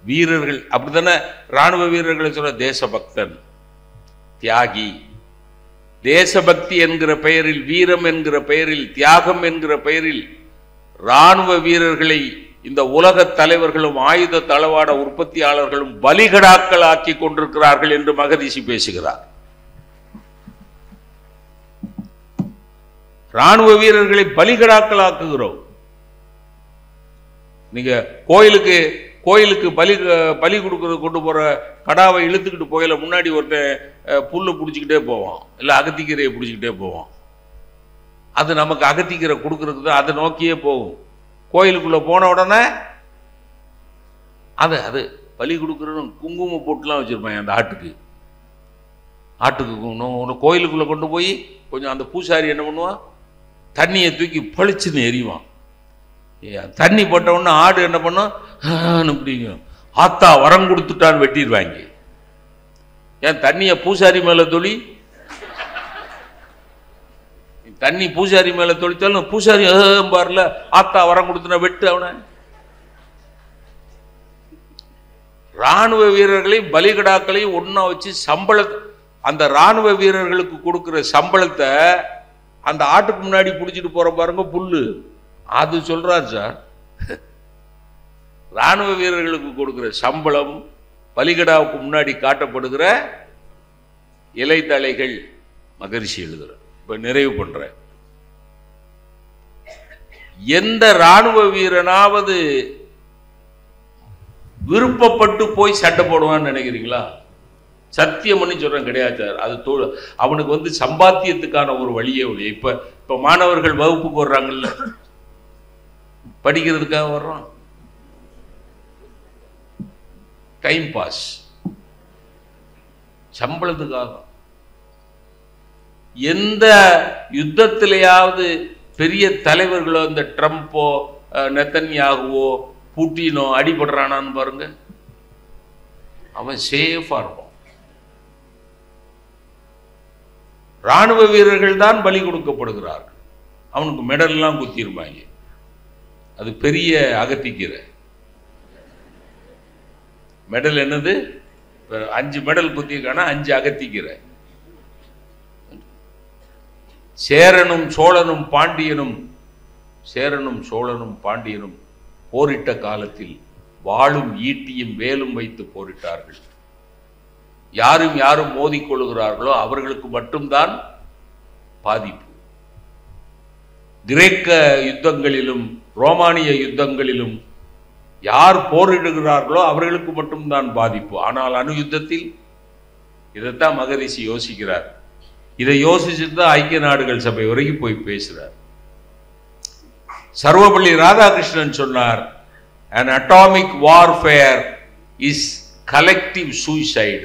வீரர்கள் அப்படித்தானே ராணுவ வீரர்களை சொல்ற. தேசபக்தன், தியாகி, தேசபக்தி என்கிற பெயரில், வீரம் என்கிற பெயரில், தியாகம் என்கிற பெயரில் ராணுவ வீரர்களை இந்த உலக தலைவர்களும் ஆயுத தளவாட உற்பத்தியாளர்களும் பலிகடாக்கள் ஆக்கி கொண்டிருக்கிறார்கள் என்று மகரிஷி பேசுகிறார். ராணுவ வீரர்களை பலிகடாக்கள் ஆக்குகிறோம். நீங்க கோயிலுக்கு பலி கொடுக்கறது கொண்டு போற கடாவை இழுத்துக்கிட்டு போயில முன்னாடி ஒருத்தன் புல்லை பிடிச்சிக்கிட்டே போவான், இல்லை அகத்திக்கீரையை பிடிச்சிக்கிட்டே போவான். அது நமக்கு அகத்திக்கீரை கொடுக்கறதுக்கு தான் அதை நோக்கியே போகும். கோயிலுக்குள்ள போன உடனே அது பலி கொடுக்கறது குங்கும போட்டுலாம் வச்சிருப்பாங்க அந்த ஆட்டுக்கு. கோயிலுக்குள்ள கொண்டு போய் கொஞ்சம் அந்த பூசாரி என்ன பண்ணுவான், தண்ணியை தூக்கி பளிச்சுன்னு எறிவான். தண்ணி போட்ட உடனே ஆடு என்ன பண்ணும், பிடிக்கும். ஆத்தா வரம் கொடுத்துட்டான்னு வெட்டிடுவாங்க. ஏன் தண்ணிய பூசாரி மேல தொழி, தண்ணி பூசாரி மேல தொழித்தாலும் பூசாரி பாருல ஆத்தா வரம் கொடுத்துனா வெட்டு அவனை. ராணுவ வீரர்களையும் பலிகடாக்களையும் ஒன்னா வச்சு அந்த ராணுவ வீரர்களுக்கு கொடுக்கிற சம்பளத்தை அந்த ஆட்டுக்கு முன்னாடி பிடிச்சிட்டு போற பாருங்க புல்லு, அது சொல்றார் சார். இராணுவ வீரர்களுக்கு கொடுக்கிற சம்பளம், பலிகடாவுக்கு முன்னாடி காட்டப்படுகிற இலைத்தலைகள் மகரிஷி எழுதுற. இப்ப நிறைவு பண்ற, எந்த இராணுவ வீரனாவது விருப்பப்பட்டு போய் சண்டை போடுவான்னு நினைக்கிறீங்களா? சத்தியம் பண்ணி சொல்றேன், கிடையாது. அது அவனுக்கு சம்பாத்தியத்துக்கான ஒரு வழியே ஒழிய. இப்ப மாணவர்கள் வகுப்புக்கு வர்றாங்கல்ல, படிக்கிறதுக்காக வர்றான், டைம் பாஸ், சம்பளத்துக்காக. எந்த யுத்தத்திலேயாவது பெரிய தலைவர்களோ, இந்த ட்ரம்போ, நெத்தன்யாகுவோ, புட்டினோ அடிபடுறானான்னு பாருங்க, அவன் சேஃபா இருப்பான். இராணுவ வீரர்கள் தான் பலி கொடுக்கப்படுகிறார்கள். அவனுக்கு மெடல் எல்லாம் குத்திருப்பாங்க. அது பெரிய அகத்திக்கீரை. மெடல் என்னது? 5 மெடல் குத்திருக்கானா 5 அகத்திக்கீரை. சேரனும் சோழனும் பாண்டியனும் போரிட்ட காலத்தில் வாளும் ஈட்டியும் வேலும் வைத்து போரிட்டார்கள். யாரும் மோதிக்கொள்கிறார்களோ அவர்களுக்கு மட்டும்தான் பாதிப்பு. கிரேக்க யுத்தங்களிலும் ரோமானிய யுத்தங்களிலும் யார் போரிடுகிறார்களோ அவர்களுக்கு மட்டும்தான் பாதிப்பு. ஆனால் அணு யுத்தத்தில் இதைத்தான் மகரிஷி யோசிக்கிறார். இதை யோசிச்சுட்டு தான் ஐக்கிய நாடுகள் சபை வரைக்கும் போய் பேசுறார். சர்வபள்ளி ராதாகிருஷ்ணன் சொன்னார், an atomic warfare is collective suicide.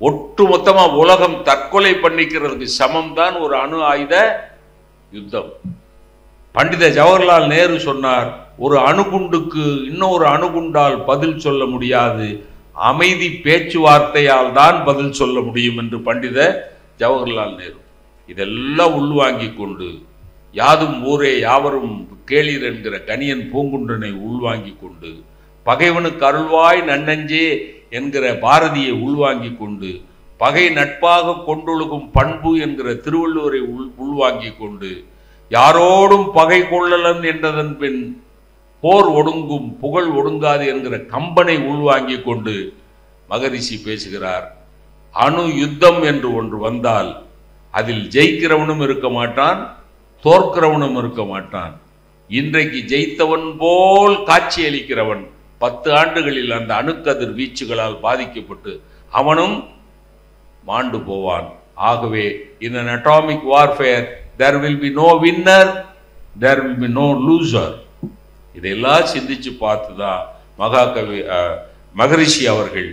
ஒட்டு மொத்தமா உலகம் தற்கொலை பண்ணிக்கிறதுக்கு சமம் தான் ஒரு அணு ஆயுத யுத்தம். பண்டித ஜவஹர்லால் நேரு சொன்னார், ஒரு அணுகுண்டுக்கு இன்னொரு அணுகுண்டால் பதில் சொல்ல முடியாது, அமைதி பேச்சுவார்த்தையால் தான் பதில் சொல்ல முடியும் என்று பண்டித ஜவஹர்லால் நேரு. இதெல்லாம் உள்வாங்கி கொண்டு, யாதும் ஊரே யாவரும் கேளீர் என்கிற கணியன் பூங்குன்றனை உள்வாங்கி கொண்டு, பகைவனுக்கு அருள்வாய் நன்னஞ்சே என்கிற பாரதியை உள்வாங்கி கொண்டு, பகை நட்பாக கொண்டொழுகும் பண்பு என்கிற திருவள்ளுவரை உள்வாங்கி கொண்டு, யாரோடும் பகை கொள்ளலன் என்றதன் பின் போர் ஒடுங்கும் புகழ் ஒடுங்காது என்கிற கம்பனை உள்வாங்கி கொண்டு மகரிஷி பேசுகிறார். அணு யுத்தம் என்று ஒன்று வந்தால் அதில் ஜெயிக்கிறவனும் இருக்க மாட்டான், தோற்கிறவனும் இருக்க மாட்டான். இன்றைக்கு ஜெயித்தவன் போல் காட்சி அளிக்கிறவன் 10 ஆண்டுகளில் அந்த அணுக்கதிர் வீச்சுகளால் பாதிக்கப்பட்டு அவனும் மாண்டு போவான். ஆகவே in an atomic warfare there will be no winner, there will be no loser. இதெல்லாம் சிந்திச்சு பார்த்துதான் மகாகவி மகரிஷி அவர்கள்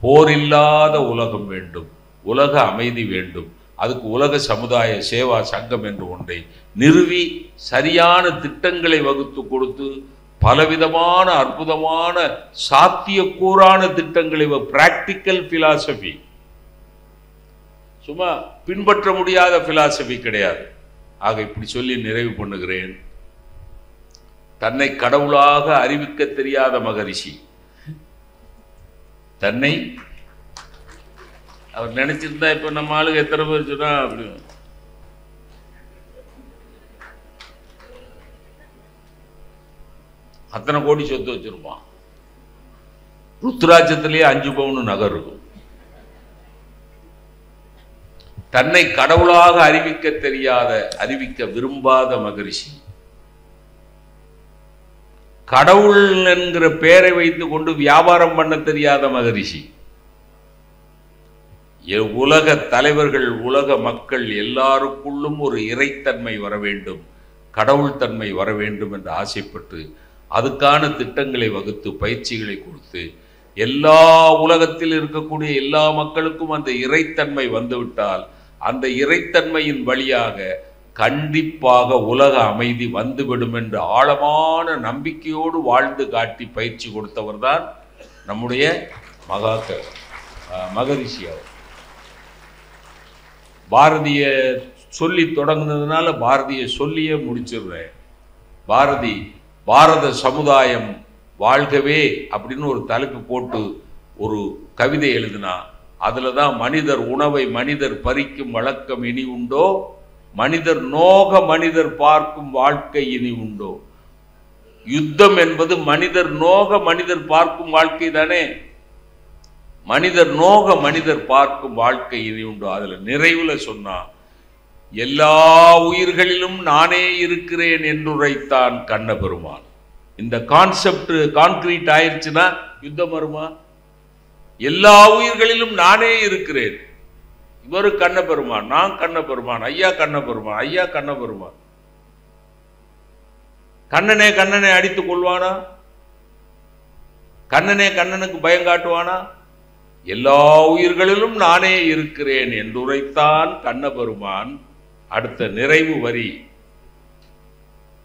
போர் இல்லாத உலகம் வேண்டும், உலக அமைதி வேண்டும், அதுக்கு உலக சமுதாய சேவா சங்கம் என்று ஒன்றை நிறுவி சரியான திட்டங்களை வகுத்து கொடுத்து பலவிதமான அற்புதமான சாத்தியக்கூறான திட்டங்களை, பிராக்டிக்கல் பிலாசபி, சும்மா பின்பற்ற முடியாத பிலாசபி கிடையாது. ஆக இப்படி சொல்லி நிறைவு பண்ணுகிறேன். தன்னை கடவுளாக அறிவிக்க தெரியாத மகரிஷி, தன்னை அவர் நினைச்சிருந்தா இப்ப நம்ம ஆளுங்க எத்தனை பேர் சொன்னா அப்படி அத்தனை கோடி சொத்து வச்சிருப்பான். ருத்ராட்சத்திலேயே 5 பவுன் நகர் இருக்கும். தன்னை கடவுளாக அறிவிக்க தெரியாத, அறிவிக்க விரும்பாத மகரிஷி, கடவுள் என்கிற பெயரை வைத்துக் கொண்டு வியாபாரம் பண்ண தெரியாத மகரிஷி, உலக தலைவர்கள், உலக மக்கள் எல்லாருக்குள்ளும் ஒரு இறைத்தன்மை வர வேண்டும், கடவுள் தன்மை வர வேண்டும் என்று ஆசைப்பட்டு அதுக்கான திட்டங்களை வகுத்து பயிற்சிகளை கொடுத்து எல்லா உலகத்தில் இருக்கக்கூடிய எல்லா மக்களுக்கும் அந்த இறைத்தன்மை வந்துவிட்டால் அந்த இறைத்தன்மையின் வழியாக கண்டிப்பாக உலக அமைதி வந்துவிடும் என்ற ஆழமான நம்பிக்கையோடு வாழ்ந்து காட்டி பயிற்சி கொடுத்தவர் தான் நம்முடைய மகரிஷி அவர். பாரதிய சொல்லி தொடங்குனதுனால பாரதிய சொல்லியே முடிச்சிடுறேன். பாரத சமுதாயம் வாழ்கவே அப்படின்னு ஒரு தலைப்பு போட்டு ஒரு கவிதை எழுதினா, அதுல தான் மனிதர் உணவை மனிதர் பறிக்கும் வழக்கம் இனி உண்டோ, மனிதர் நோக மனிதர் பார்க்கும் வாழ்க்கை இனி உண்டோ, யுத்தம் என்பது மனிதர் நோக மனிதர் பார்க்கும் வாழ்க்கை தானே. மனிதர் நோக மனிதர் பார்க்கும் வாழ்க்கை இனி உண்டு. அதுல நிறைவுல சொன்னா, எல்லா உயிர்களிலும் நானே இருக்கிறேன் என்றுரைத்தான் கண்ணபெருமான். இந்த கான்செப்ட் கான்கிரீட் ஆயிடுச்சுன்னா யுத்தம் வருமா? எல்லா உயிர்களிலும் நானே இருக்கிறேன். இவரு கண்ணபெருமான், நான் கண்ணபெருமான், ஐயா கண்ணபெருமான், ஐயா கண்ணபெருமான். கண்ணனே கண்ணனை அடித்துக் கொள்வானா? கண்ணனே கண்ணனுக்கு பயம் காட்டுவானா? எல்லா உயிர்களிலும் நானே இருக்கிறேன் என்றுரைத்தான் கண்ணபெருமான். அடுத்த நிறைவு வரி,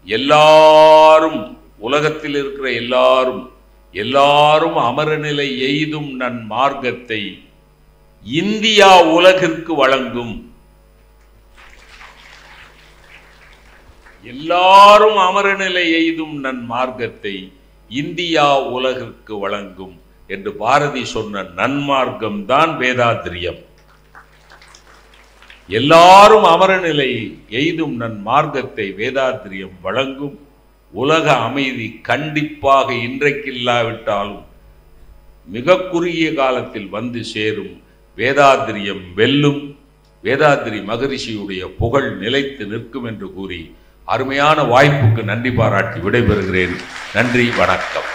எல்லாரும் உலகத்தில் இருக்கிற எல்லாரும் அமரநிலை எய்தும் நன் மார்க்கத்தை இந்தியா உலகிற்கு வழங்கும். எல்லாரும் அமரநிலை எய்தும் நன் மார்க்கத்தை இந்தியா உலகிற்கு வழங்கும் என்று பாரதி சொன்ன நன்மார்க்கம் தான் வேதாத்திரியம். எல்லாரும் அமரநிலை எய்தும் நன் மார்க்கத்தை வேதாத்திரியம் வழங்கும். உலக அமைதி கண்டிப்பாக இன்றைக்கு இல்லாவிட்டாலும் மிக குறுகிய காலத்தில் வந்து சேரும். வேதாத்திரியம் வெல்லும். வேதாத்திரி மகரிஷியுடைய புகழ் நிலைத்து நிற்கும் என்று கூறி அருமையான வாய்ப்புக்கு நன்றி பாராட்டி விடைபெறுகிறேன். நன்றி, வணக்கம்.